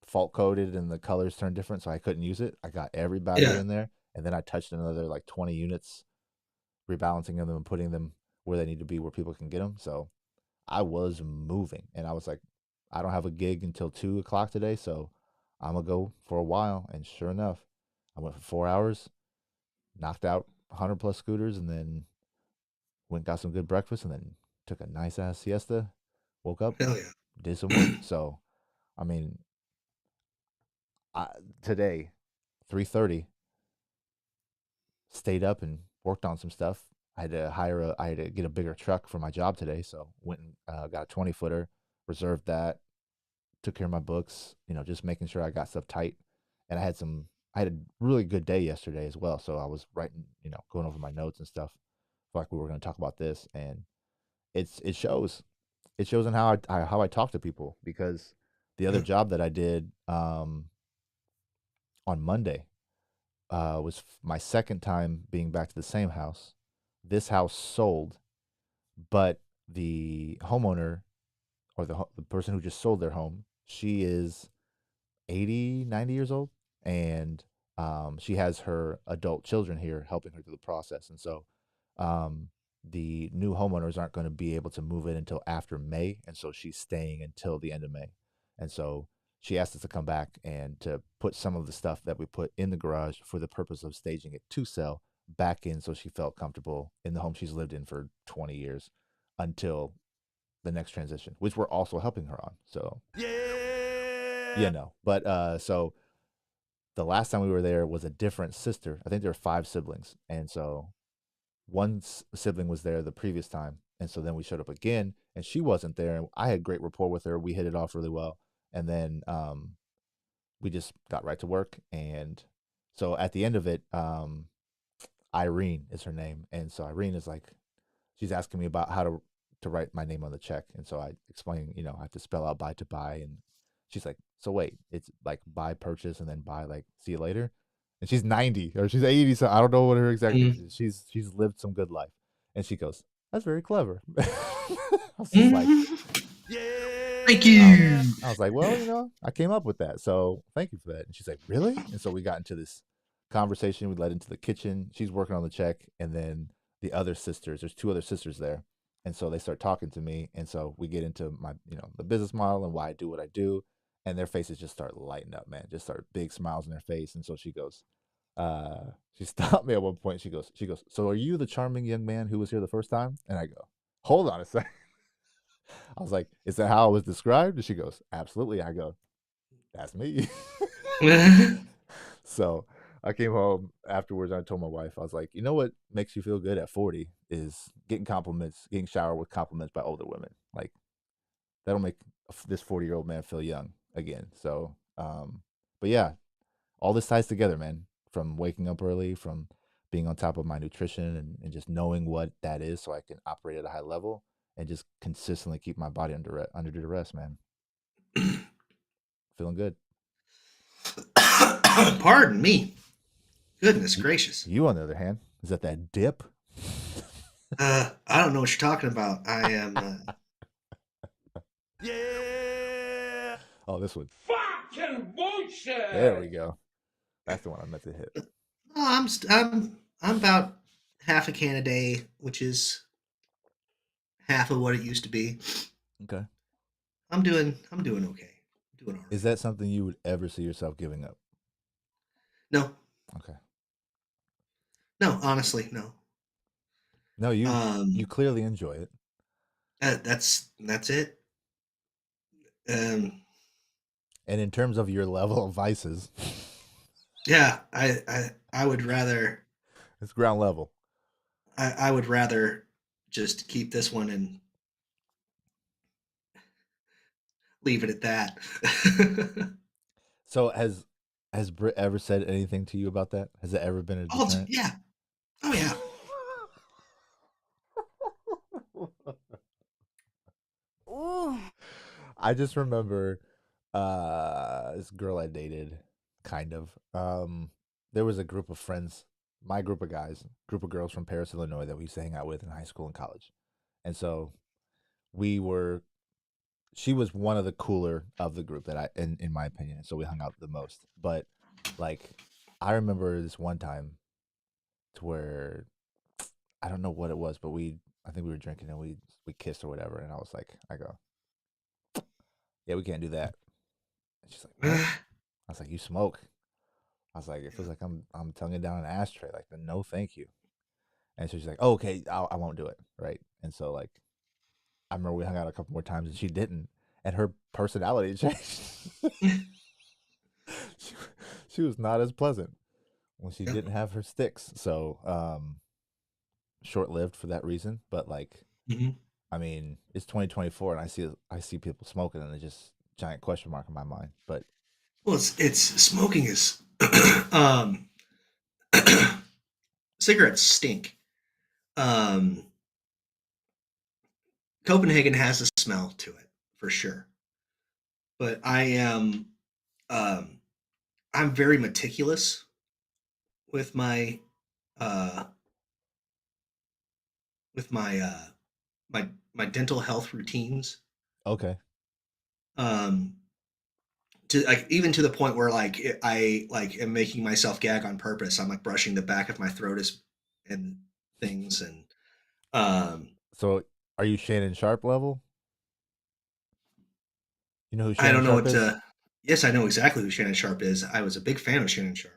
fault coded and the colors turned different, so I couldn't use it. I got every battery Yeah. in there, and then I touched another like 20 units, rebalancing them and putting them where they need to be, where people can get them. So I was moving, and I was like, I don't have a gig until 2 o'clock today, so I'm gonna go for a while. And sure enough, I went for 4 hours, knocked out 100 plus scooters, and then went got some good breakfast, and then took a nice ass siesta. Woke up, Hell yeah. did some work. So I mean, I, today 3:30, stayed up and worked on some stuff. I had to get a bigger truck for my job today, so went and got a 20-footer, reserved that, took care of my books, just making sure I got stuff tight. And I had a really good day yesterday as well, so I was writing, going over my notes and stuff. Like we were going to talk about this, and it shows. It shows in how I talk to people, because the other Yeah. job that I did on Monday was my second time being back to the same house. This house sold, but the homeowner, or the person who just sold their home, she is 80, 90 years old, and she has her adult children here helping her through the process. And so um, the new homeowners aren't going to be able to move in until after May, and so she's staying until the end of May. And so she asked us to come back and to put some of the stuff that we put in the garage for the purpose of staging it to sell back in, so she felt comfortable in the home she's lived in for 20 years until the next transition, which we're also helping her on. So but so the last time we were there was a different sister. I think there were 5 siblings, and so one sibling was there the previous time, and so then we showed up again, and she wasn't there. And I had great rapport with her. We hit it off really well, and then we just got right to work. And so at the end of it, Irene is her name, and so Irene is like, she's asking me about how to write my name on the check, and so I explain, I have to spell out buy to buy, and she's like, so wait, it's like buy purchase and then buy like see you later. And she's 90 or she's 80, so I don't know what her exact age is. She's lived some good life, and she goes, that's very clever. I was just like, Thank you. I was like, well, I came up with that, so thank you for that. And she's like, really? And so we got into this conversation. We led into the kitchen. She's working on the check, and then the other sisters, there's 2 other sisters there, and so they start talking to me, and so we get into my, the business model and why I do what I do, and their faces just start lighting up, man. Just start big smiles on their face. And so she goes, she stopped me at one point. She goes, so are you the charming young man who was here the first time? And I go, hold on a second. I was like, is that how I was described? And she goes, absolutely. I go, that's me. So I came home afterwards, and I told my wife, I was like, you know what makes you feel good at 40 is getting compliments, getting showered with compliments by older women. Like, that'll make this 40-year-old man feel young again. So, but yeah, all this ties together, man. From waking up early, from being on top of my nutrition, and just knowing what that is, so I can operate at a high level and just consistently keep my body under duress, man. Feeling good. Pardon me. Goodness gracious. You, on the other hand, is that dip? I don't know what you're talking about. I am. Oh, this one. Fucking bullshit! There we go. That's the one I meant to hit. I'm about half a can a day, which is half of what it used to be. Okay. I'm doing okay. I'm doing all right. Is that something you would ever see yourself giving up? No, Okay. no, honestly, no. No, you clearly enjoy it. That's it. And in terms of your level of vices, Yeah, I would rather it's ground level. I would rather just keep this one and leave it at that. So has Britt ever said anything to you about that? Has it ever been a deterrent? Yeah. Oh yeah. I just remember this girl I dated, kind of. There was a group of friends, my group of guys, group of girls from Paris, Illinois that we used to hang out with in high school and college. And so we were she was one of the cooler of the group that in my opinion. So we hung out the most. But like I remember this one time to where I don't know what it was, but I think we were drinking and we kissed or whatever, and I go, yeah, we can't do that. And she's like, what? I was like, you smoke. I was like, it feels like I'm tonguing down an ashtray. Like, no, thank you. And so she's like, oh, okay, I won't do it, right? And so like, I remember we hung out a couple more times, and she didn't, and her personality changed. she, she was not as pleasant when she didn't have her sticks. So, short lived for that reason. But like, Mhm. I mean, it's 2024, and I see people smoking, and it's just giant question mark in my mind. But Well, it's smoking is um, cigarettes stink. Um, Copenhagen has a smell to it for sure, but um, I'm very meticulous with uh, my my dental health routines. okay, Um, to like even to the point where like I like am making myself gag on purpose. I'm like brushing the back of my throat as and things and um so are you Shannon Sharp level? You know who I Shannon don't know Sharp what is? yes, I know exactly who Shannon Sharp is. I was a big fan of Shannon Sharp.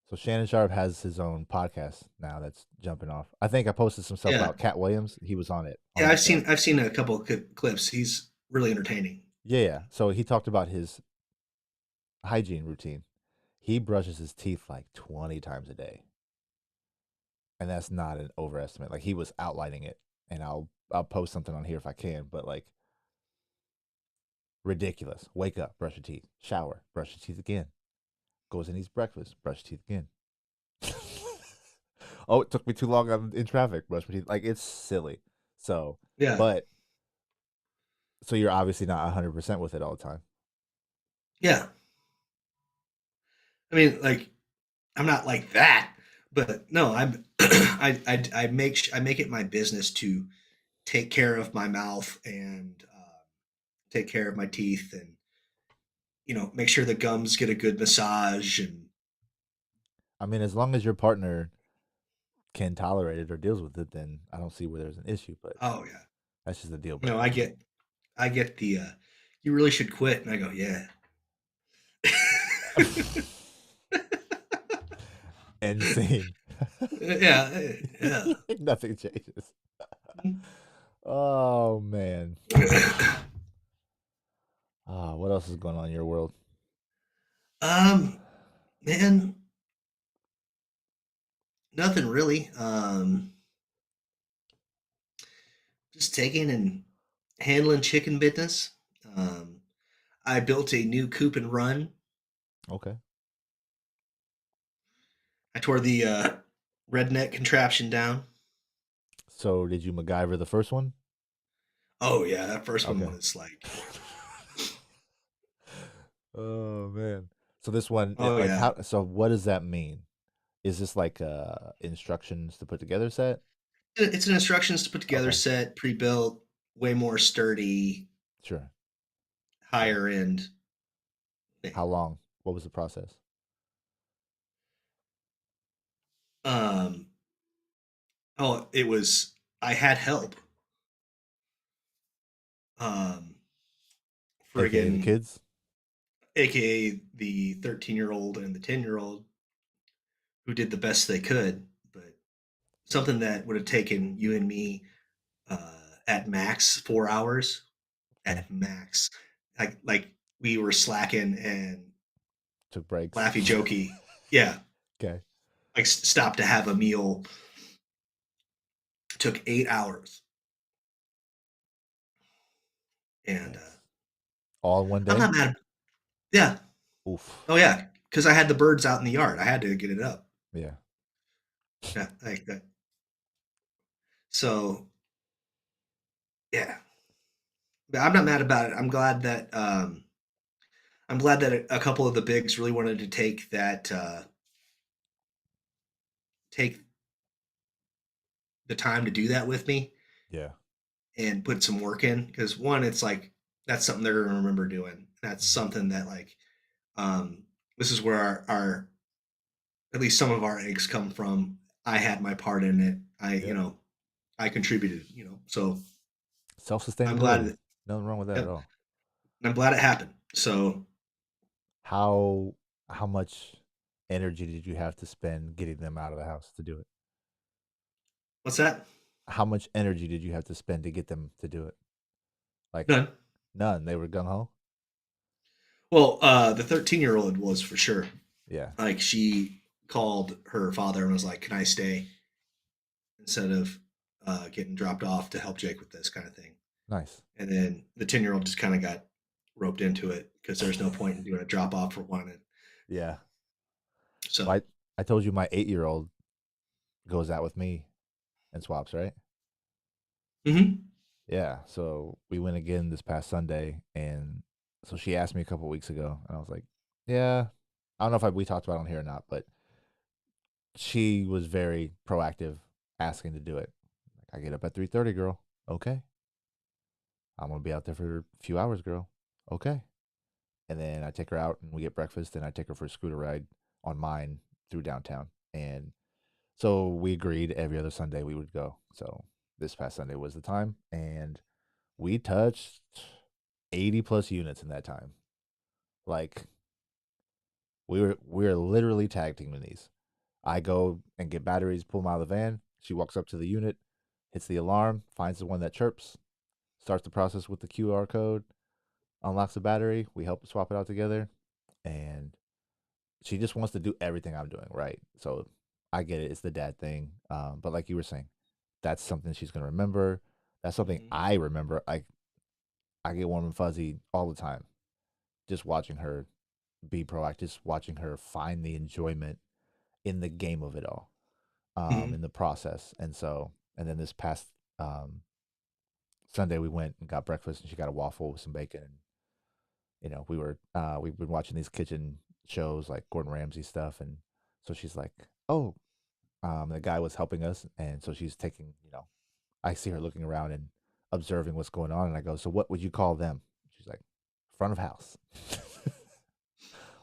So Shannon Sharp has his own podcast now that's jumping off. I think I posted some stuff Yeah. about Cat Williams. He was on it on Yeah, the show. I've seen a couple of clips. He's really entertaining. Yeah, yeah. So he talked about his hygiene routine. He brushes his teeth like 20 times a day. And that's not an overestimate. Like he was outlining it. And I'll post something on here if I can, but like ridiculous. Wake up, brush your teeth, shower, brush your teeth again. Goes and eats breakfast, brush your teeth again. Oh, it took me too long in traffic, brush my teeth. Like it's silly. So, Yeah. but so you're obviously not 100% with it all the time. Yeah. I mean, like I'm not like that, but no, I'm I make it my business to take care of my mouth and take care of my teeth and make sure the gums get a good massage and I mean, as long as your partner can tolerate it or deals with it, then I don't see where there's an issue. But oh yeah. that's just a deal No, breaker. I get the you really should quit and I go, yeah. End scene. Yeah, yeah. Nothing changes. Oh man. What else is going on in your world? um man, nothing really. Just taking and handling chicken business. Um I built a new coop and run. Okay. I tore the redneck contraption down. So did you MacGyver the first one? Oh yeah, that first one Okay. was like, Oh man. So this one, oh like yeah. how? So what does that mean? Is this like instructions to put together set? It's an instructions to put together Okay. set, pre-built, way more sturdy, Sure. higher end How thing. long? What was the process? Um, oh, it was. I had help. Um, AKA the friggin', kids. aka the 13-year-old and the 10-year-old who did the best they could, but something that would have taken you and me at max 4 hours Okay. at max. Like we were slacking and Took breaks. laughy jokey. Yeah, Okay. like stopped to have a meal. Took 8 hours, and Nice. All in one I'm day. not mad. Yeah. Oof. Oh yeah, because I had the birds out in the yard. I had to get it up. Yeah. Yeah, like that. So yeah, I'm not mad about it. I'm glad that a couple of the bigs really wanted to take the time to do that with me Yeah. and put some work in. Because one, it's like that's something they're gonna remember doing. That's Mhm. something that like um, this is where our at least some of our eggs come from. I had my part in it. Yep. I contributed. So Self I'm glad sustainability. that Nothing wrong with that at yep, all. I'm glad it happened. So How how much energy did you have to spend getting them out of the house to do it? what's that? How much energy did you have to spend to get them to do it? Like None. none. They were gung ho. Well, the 13-year-old was for sure. Yeah. Like she called her father and was like, "Can I stay?" instead of getting dropped off to help Jake with this kind of thing. Nice. And then the 10-year-old just kind of got roped into it because there's no point in doing a drop off for one. And Yeah. so, Well, I told you my 8-year-old goes out with me and swaps, right? mhm. Yeah. So we went again this past Sunday, and so she asked me a couple weeks ago, and I was like, "Yeah." I don't know if we talked about it on here or not, but she was very proactive, asking to do it. Like, I get up at 3:30, girl. Okay. I'm gonna be out there for a few hours, girl. Okay. And then I take her out and we get breakfast, and I take her for a scooter ride on mine through downtown. And so we agreed every other Sunday we would go. So this past Sunday was the time, and we touched 80 plus units in that time. Like we were literally tag teaming these. I go and get batteries, pull them out of the van. She walks up to the unit, hits the alarm, finds the one that chirps, starts the process with the QR code, unlocks the battery. We help swap it out together, and she just wants to do everything I'm doing, right? So I get it. It's the dad thing. But like you were saying, that's something she's gonna remember. That's something Mhm. I remember. I get warm and fuzzy all the time, just watching her be proactive, just watching her find the enjoyment in the game of it all, Mhm. in the process. And so, and then this past um, Sunday, we went and got breakfast, and she got a waffle with some bacon. And we've been watching these kitchen shows like Gordon Ramsay stuff, and so she's like, "Oh, the guy was helping us," and so she's taking, I see her looking around and observing what's going on, and I go, "So what would you call them?" She's like, "Front of house."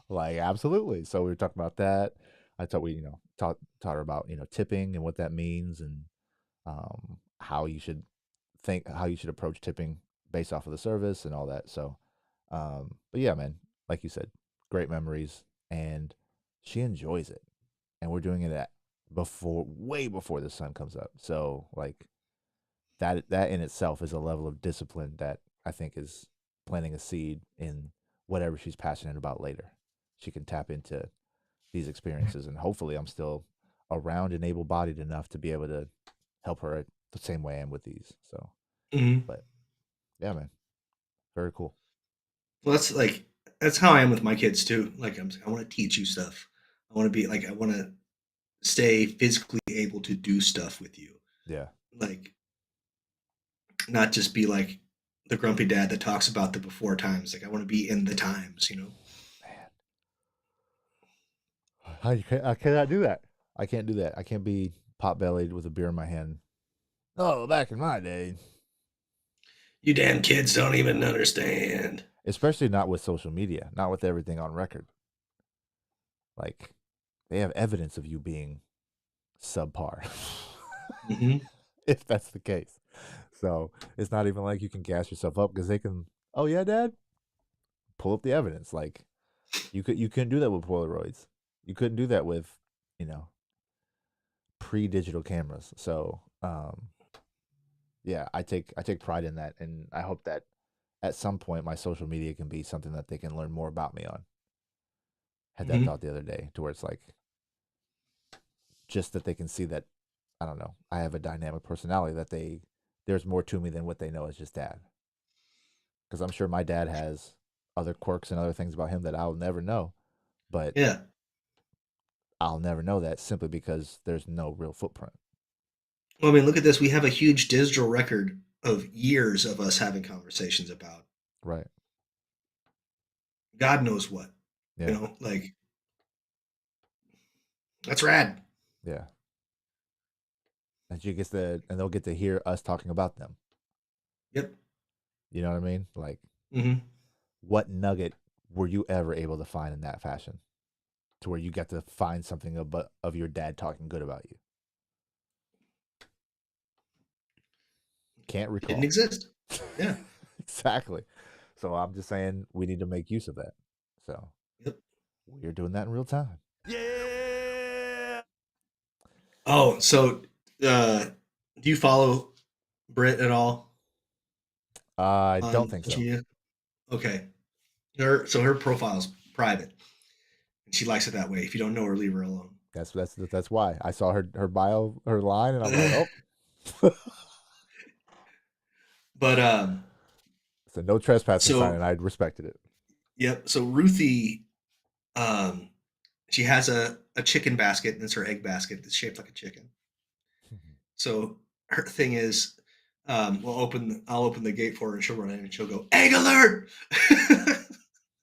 Like, absolutely. So we were talking about that. I thought we, taught her about, tipping and what that means, and how you should how you should approach tipping based off of the service and all that. So, but yeah, man, like you said, great memories, and she enjoys it, and we're doing it at way before the sun comes up. So like that in itself is a level of discipline that I think is planting a seed in whatever she's passionate about later. She can tap into these experiences, and hopefully I'm still around and able bodied enough to be able to help her the same way I am with these. So, Mhm. but yeah, man, very cool. Well, that's how I am with my kids too. Like I want to teach you stuff. I want to stay physically able to do stuff with you. Yeah, Like not just be like the grumpy dad that talks about the before times. Like I want to be in the times. man, I cannot do that. I can't do that. I can't be pot bellied with a beer in my hand. Oh, back in my day, You damn kids don't even understand. especially not with social media, not with everything on record. Like they have evidence of you being subpar, Hmm. if that's the case. So it's not even like you can gas yourself up because they can. Oh yeah, Dad, pull up the evidence. Like you couldn't do that with Polaroids. You couldn't do that with, you know, pre-digital cameras. So yeah, I take pride in that, and I hope that at some point my social media can be something that they can learn more about me on. Had that Hmm. thought the other day, to where it's like just that they can see that I don't know, I have a dynamic personality, that there's more to me than what they know as just dad. Because I'm sure my dad has other quirks and other things about him that I'll never know, but Yeah. I'll never know that simply because there's no real footprint. Well, I mean, look at this. We have a huge digital record of years of us having conversations about Right. God knows what. You Yeah. know, like that's rad. Yeah. And they'll get to hear us talking about them. Yep. You know what I mean? Like, Mm-hmm. what nugget were you ever able to find in that fashion, to where you got to find something of your dad talking good about you? Can't recall. Didn't exist. Yeah. Exactly. So I'm just saying we need to make use of that. So Yep. we're doing that in real time. Yeah. Oh, so do you follow Brit at all I don't on think so. social media? Okay. Her profile's private, and she likes it that way. If you don't know her, leave her alone. That's why I saw her bio, her line, and I'm like, oh. But So no trespassing sign, so and I respected it. yep. So Ruthie, she has a chicken basket, and it's her egg basket. It's shaped like a chicken. So her thing is, I'll open the gate for her, and she'll run in, and she'll go, "Egg alert!"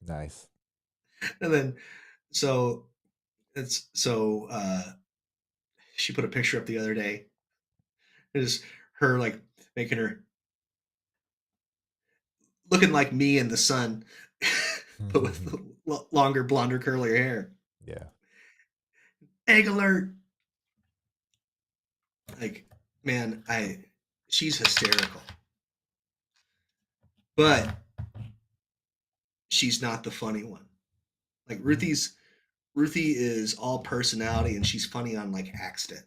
Nice. And then, so it's so she put a picture up the other day. It is her like making her looking like me in the sun, but with longer, blonder, curlier hair. Yeah. Egg alert! Like, man, she's hysterical, but she's not the funny one. Like Ruthie is all personality, and she's funny on like accident.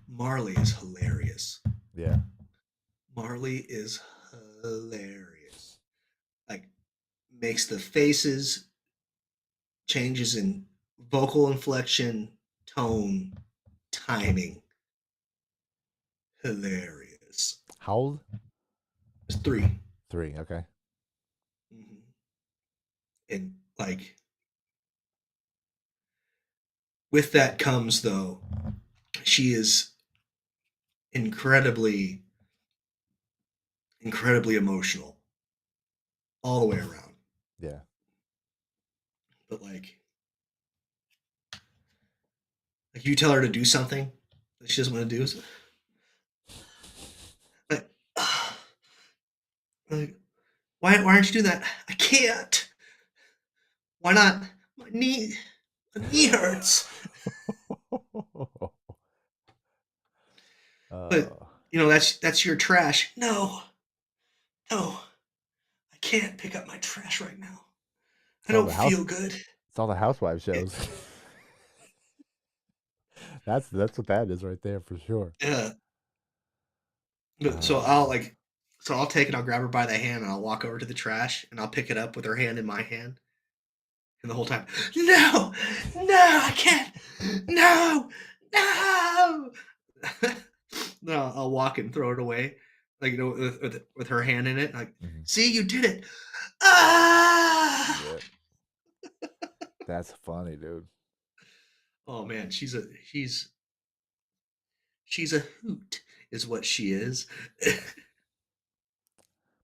Marley is hilarious. Yeah. Marley is hilarious. Like, makes the faces, changes in vocal inflection, tone, timing. Hilarious. How old? It's 3. 3. Okay. Mhm. And like, with that comes though, she is incredibly, incredibly emotional all the way around. Yeah. But like you tell her to do something that she doesn't want to do, like, like why aren't you doing that? I can't. Why not? My knee hurts. But you know, that's your trash. No, I can't pick up my trash right now. I don't feel good. It's all the housewife It, shows. That's what that is right there for sure. yeah. So I'll take it. I'll grab her by the hand and I'll walk over to the trash and I'll pick it up with her hand in my hand. And the whole time, no, I can't, no. No, I'll walk it and throw it away, like, you know, with her hand in it. Like, see, you did it. Ah! Yeah. That's funny, dude. Oh man, she's a hoot, is what she is.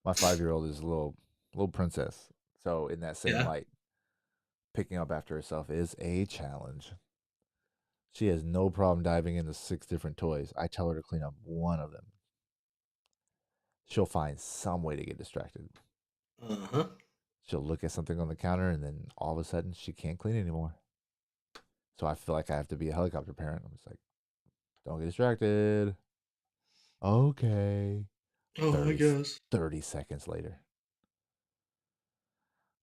My 5-year-old is a little princess. So in that same light, picking up after herself is a challenge. She has no problem diving into 6 different toys. I tell her to clean up one of them. She'll find some way to get distracted. Uh-huh. She'll look at something on the counter and then all of a sudden she can't clean anymore. So I feel like I have to be a helicopter parent. I'm just like, don't get distracted. Okay. Oh, I guess. 30 seconds later.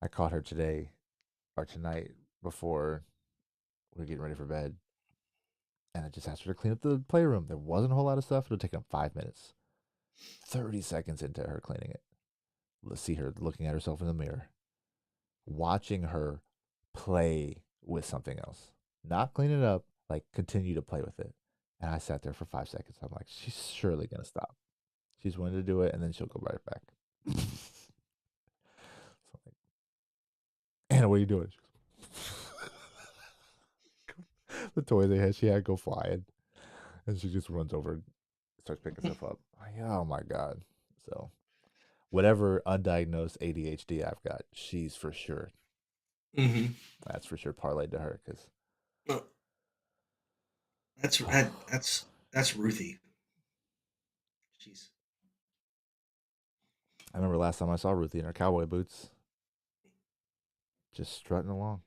I caught her today or tonight before we were getting ready for bed. And I just asked her to clean up the playroom. There wasn't a whole lot of stuff. It'll take up 5 minutes. 30 seconds into her cleaning it. Let's see her looking at herself in the mirror. Watching her play with something else. Not clean it up, like continue to play with it. And I sat there for 5 seconds. I'm like, she's surely going to stop. She's willing to do it, and then she'll go right back. So I'm like, Anna, what are you doing? The toy she had go flying. And she just runs over and starts picking stuff up. Like, oh my god. So whatever undiagnosed ADHD I've got, she's for sure. Mm-hmm. That's for sure parlayed to her because Well, that's Ruthie. She's I remember last time I saw Ruthie in her cowboy boots, just strutting along.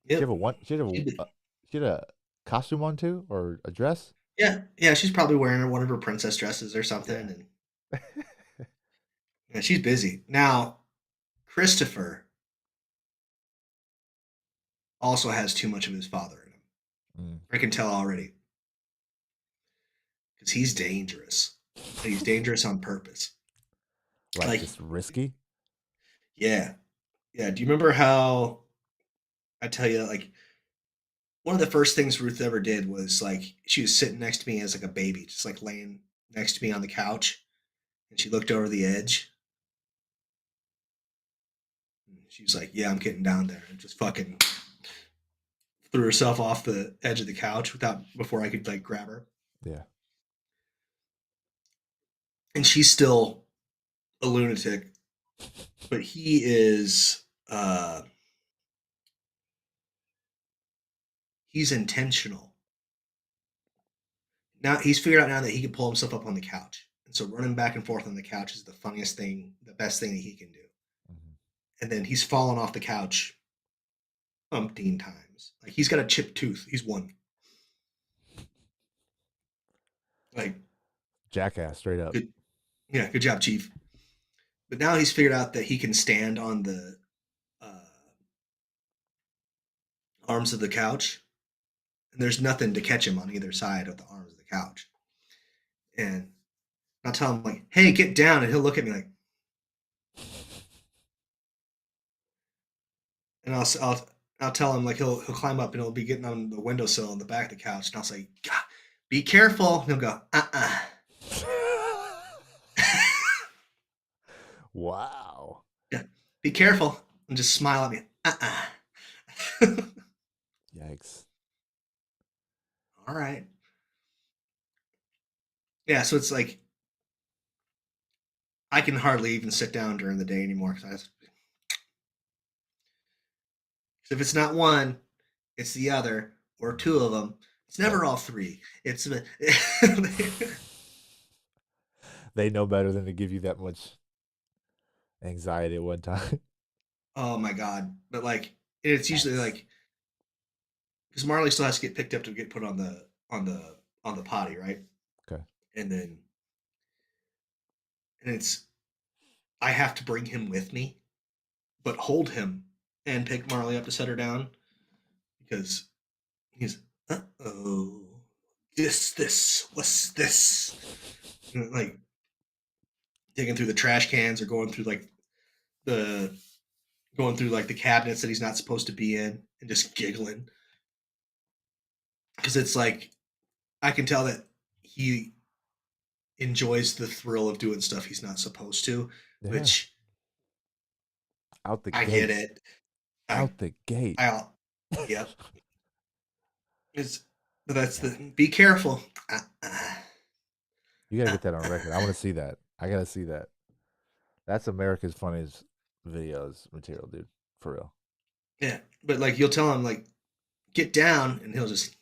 She yep. have a one. She'd be- She had a costume on too, or a dress. yeah. She's probably wearing one of her princess dresses or something, Yeah. and yeah, she's busy now. Christopher also has too much of his father in him. Mm. I can tell already because he's dangerous. And he's dangerous on purpose. Like Like, just risky. yeah, yeah. Do you remember how I tell you like one of the first things Ruth ever did was like she was sitting next to me as like a baby, just like laying next to me on the couch, and she looked over the edge. And she was like, "Yeah, I'm getting down there," and just fucking threw herself off the edge of the couch without before I could like grab her. Yeah. And she's still a lunatic, but he is he's intentional. Now he's figured out now that he can pull himself up on the couch. And so running back and forth on the couch is the funniest thing, the best thing that he can do. Mhm. And then he's fallen off the couch umpteen times. Like he's got a chipped tooth. He's won. Like Jackass, straight up. good, yeah, good job, Chief. But now he's figured out that he can stand on the arms of the couch, and there's nothing to catch him on either side of the arms of the couch. And I'll tell him like, "Hey, get down," and he'll look at me like, and I'll tell him like he'll climb up and he'll be getting on the windowsill in the back of the couch, and I'll say, "God, be careful." And he'll go, Wow. yeah, be careful, and just smile at me, Yikes. All right. Yeah, so it's like I can hardly even sit down during the day anymore because if it's not one, it's the other or two of them. It's never all three. It's They know better than to give you that much anxiety at one time. oh my god! But like it's usually Yikes. like because Marley still has to get picked up to get put on the potty, right? Okay. And then and it's I have to bring him with me, but hold him and pick Marley up to set her down because he's oh what's this like digging through the trash cans or the going through like the cabinets that he's not supposed to be in and just giggling because it's like I can tell that he enjoys the thrill of doing stuff he's not supposed to, Yeah. which Out the I gate. get it. Out the gate. I'll yep. It's but that's the be careful. You gotta get that on record. I want to see that. I gotta see that. That's America's funniest videos material, dude. For real. Yeah, but like you'll tell him like get down, and he'll just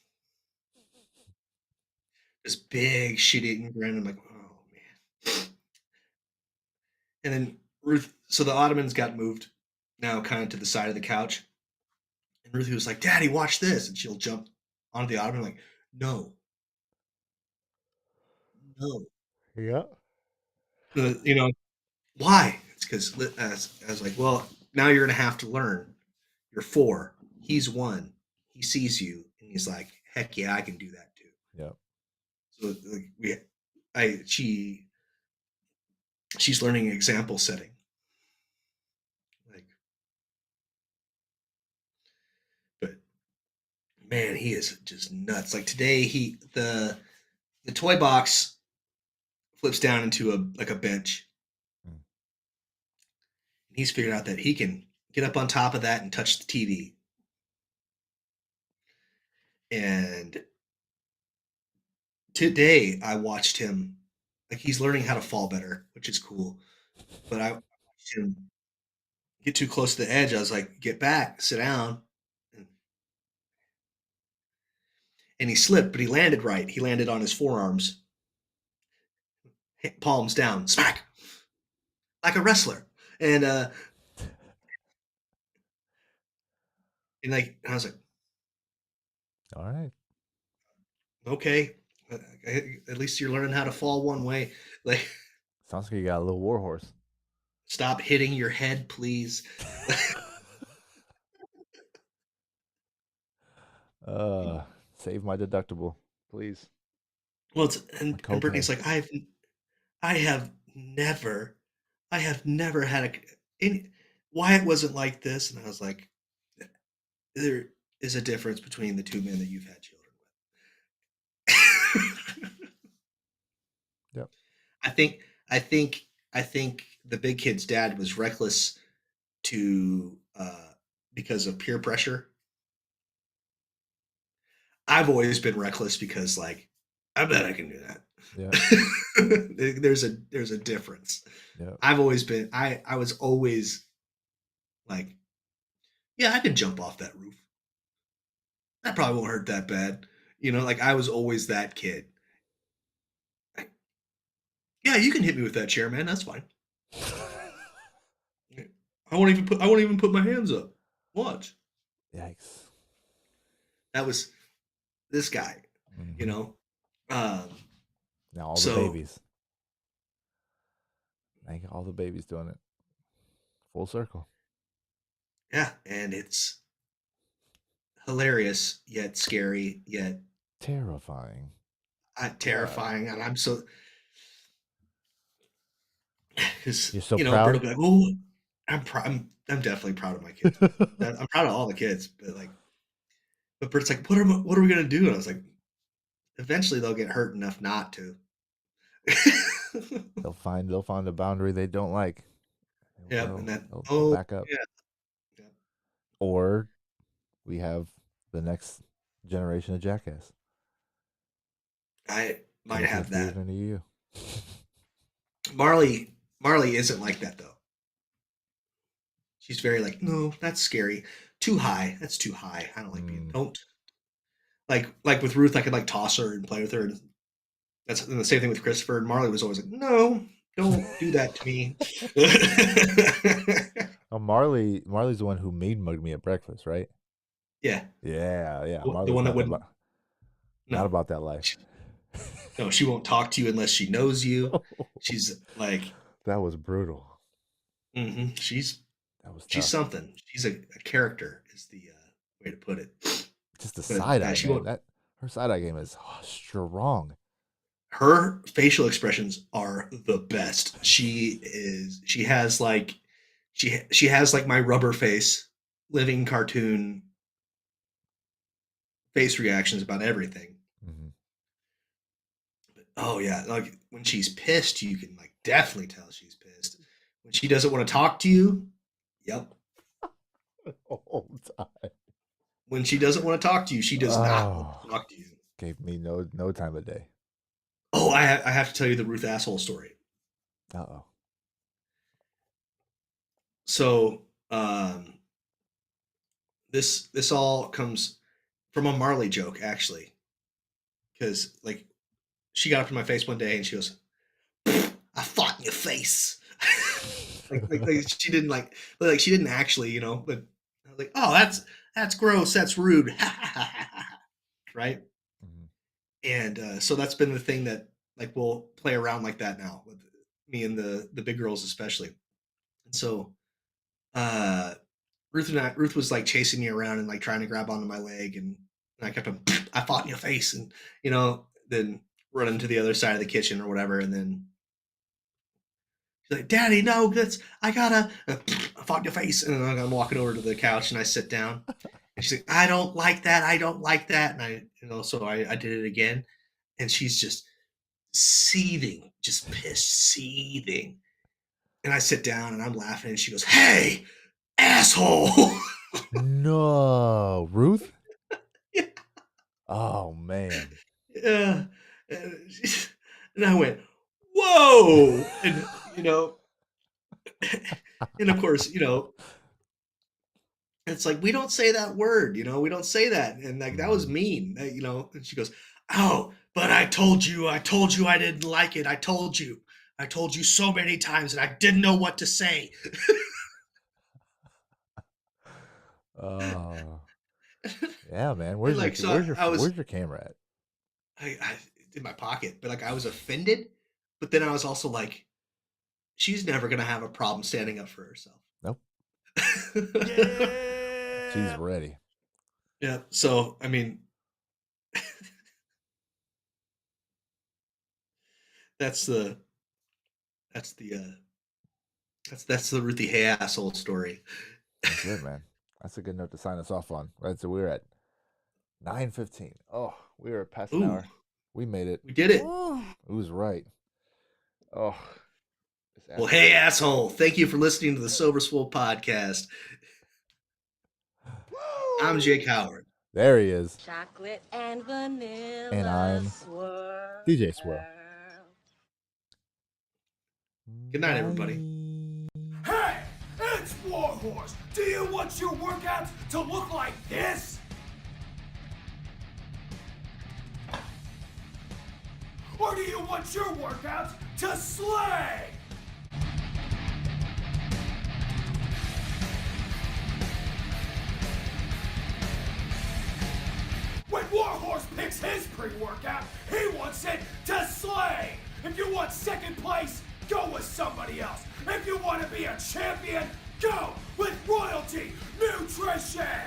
this big shit-eating grin. I'm like, oh man. And then Ruth, so the ottomans got moved now kind of to the side of the couch, and Ruthie was like, "Daddy, watch this," and she'll jump onto the ottoman like, "No, no, Yeah. you know why?" It's because I was like, "Well, now you're gonna have to learn. You're 4. He's 1. He sees you, and he's like, heck yeah, I can do that too." Yep. So like she's learning example setting. Like, but man, he is just nuts. Like today, the toy box flips down into a bench. Mm. He's figured out that he can get up on top of that and touch the TV. And today I watched him, like he's learning how to fall better, which is cool. But I watched him get too close to the edge. I was like, "Get back, sit down." And, and he slipped, but he landed right. He landed on his forearms, palms down, smack, like a wrestler. And I was like, All right. "Okay, uh, at least you're learning how to fall one way." Like, Sounds like you got a little warhorse. stop hitting your head, please. Save my deductible, please. Well, My and Brittany's copay. like, I have I have never had any. Wyatt wasn't like this, and I was like, there is a difference between the two men that you've had children with. Yep. I think I think I think the big kid's dad was reckless to because of peer pressure. I've always been reckless because like I bet I can do that. Yeah. There's a difference. Yep. I was always like, yeah, I could jump off that roof. That probably won't hurt that bad. You know, like I was always that kid. Like, yeah, you can hit me with that chair, man. That's fine. I won't even put my hands up. Watch. Yikes. That was this guy, you Mhm. know. Um Now all the so babies. Now you got all the babies doing it. Full circle. yeah, and it's hilarious yet scary yet Terrifying. terrifying, and I'm so because You're so you know Bert will proud. be like, "Oh, I'm definitely proud of my kids. I'm proud of all the kids, but Bert's like, what are we gonna do?" And I was like, eventually they'll get hurt enough not to. They'll find a boundary they don't like. Yeah, and They'll oh back up. yeah, yeah. Or we have the next generation of jackass. I might Timothy have that. into you. Marley isn't like that though. She's very like, no, that's scary. Too high. That's too high. I don't like being don't like with Ruth, I could like toss her and play with her. And that's and the same thing with Christopher. And Marley was always like, no, don't do that to me. Oh, Marley's the one who mean mugged me at breakfast, right? Yeah. Yeah. The Marley's one that not wouldn't about, no. not about that life. No, she won't talk to you unless she knows you. She's like That was brutal. she's That was tough. she's something. She's a character is the way to put it. Just the But, side yeah, eye, she man. won't. Her side eye game is strong. Her facial expressions are the best. She has like she has like my rubber face, living cartoon face reactions about everything. Mhm. Oh yeah, like when she's pissed, you can like definitely tell she's pissed. When she doesn't want to talk to you, yep. Whole time. When she doesn't want to talk to you, she does not want to talk to you. Gave me no time of day. Oh, I have to tell you the Ruth asshole story. Uh-oh. So, this all comes from a Marley joke actually, because like she got up to my face one day and she goes, "I fought in your face." like she didn't like she didn't actually, you know. But I was like, "Oh, that's gross. That's rude." Right? Mhm. And so that's been the thing that like we'll play around like that now with me and the big girls especially. And so uh Ruth was like chasing me around and like trying to grab onto my leg, and I kept on I fought in your face, and you know, then running to the other side of the kitchen or whatever, and then she's like, "Daddy, no, that's I gotta I fought in your face," and then I'm walking over to the couch and I sit down, and she's like, "I don't like that, I don't like that," and I did it again, and she's just seething, just pissed, seething, and I sit down and I'm laughing, and she goes, "Hey, asshole." No, Ruth? Yeah. Oh man. Yeah, And I went, whoa. And, and of course, it's like, we don't say that word, we don't say that. And like, that was Mhm. mean, and she goes, oh, but I told you I didn't like it. I told you so many times and I didn't know what to say. Oh, yeah, man. And like, so Where's your camera at? I in my pocket, but like, I was offended, but then I was also like, she's never going to have a problem standing up for herself. Nope. She's Yeah. ready. Yeah. So, I mean, that's the, that's the, that's the Ruthie Hay asshole story. That's it, man. That's a good note to sign us off on. Right, so we're at 9:15. Oh, we were past an Ooh, hour. We made it. we did it. It was right. Oh, this Well, asshole. hey, asshole. Thank you for listening to the Sober Swole podcast. I'm Jake Howard. There he is. Chocolate and vanilla And I'm swirl. DJ Swirl. Good night, everybody. Hey, it's Warhorse. Do you want your workouts to look like this? Or do you want your workouts to slay? When Warhorse picks his pre-workout, he wants it to slay. If you want second place, go with somebody else. If you want to be a champion, go with Royalty Nutrition.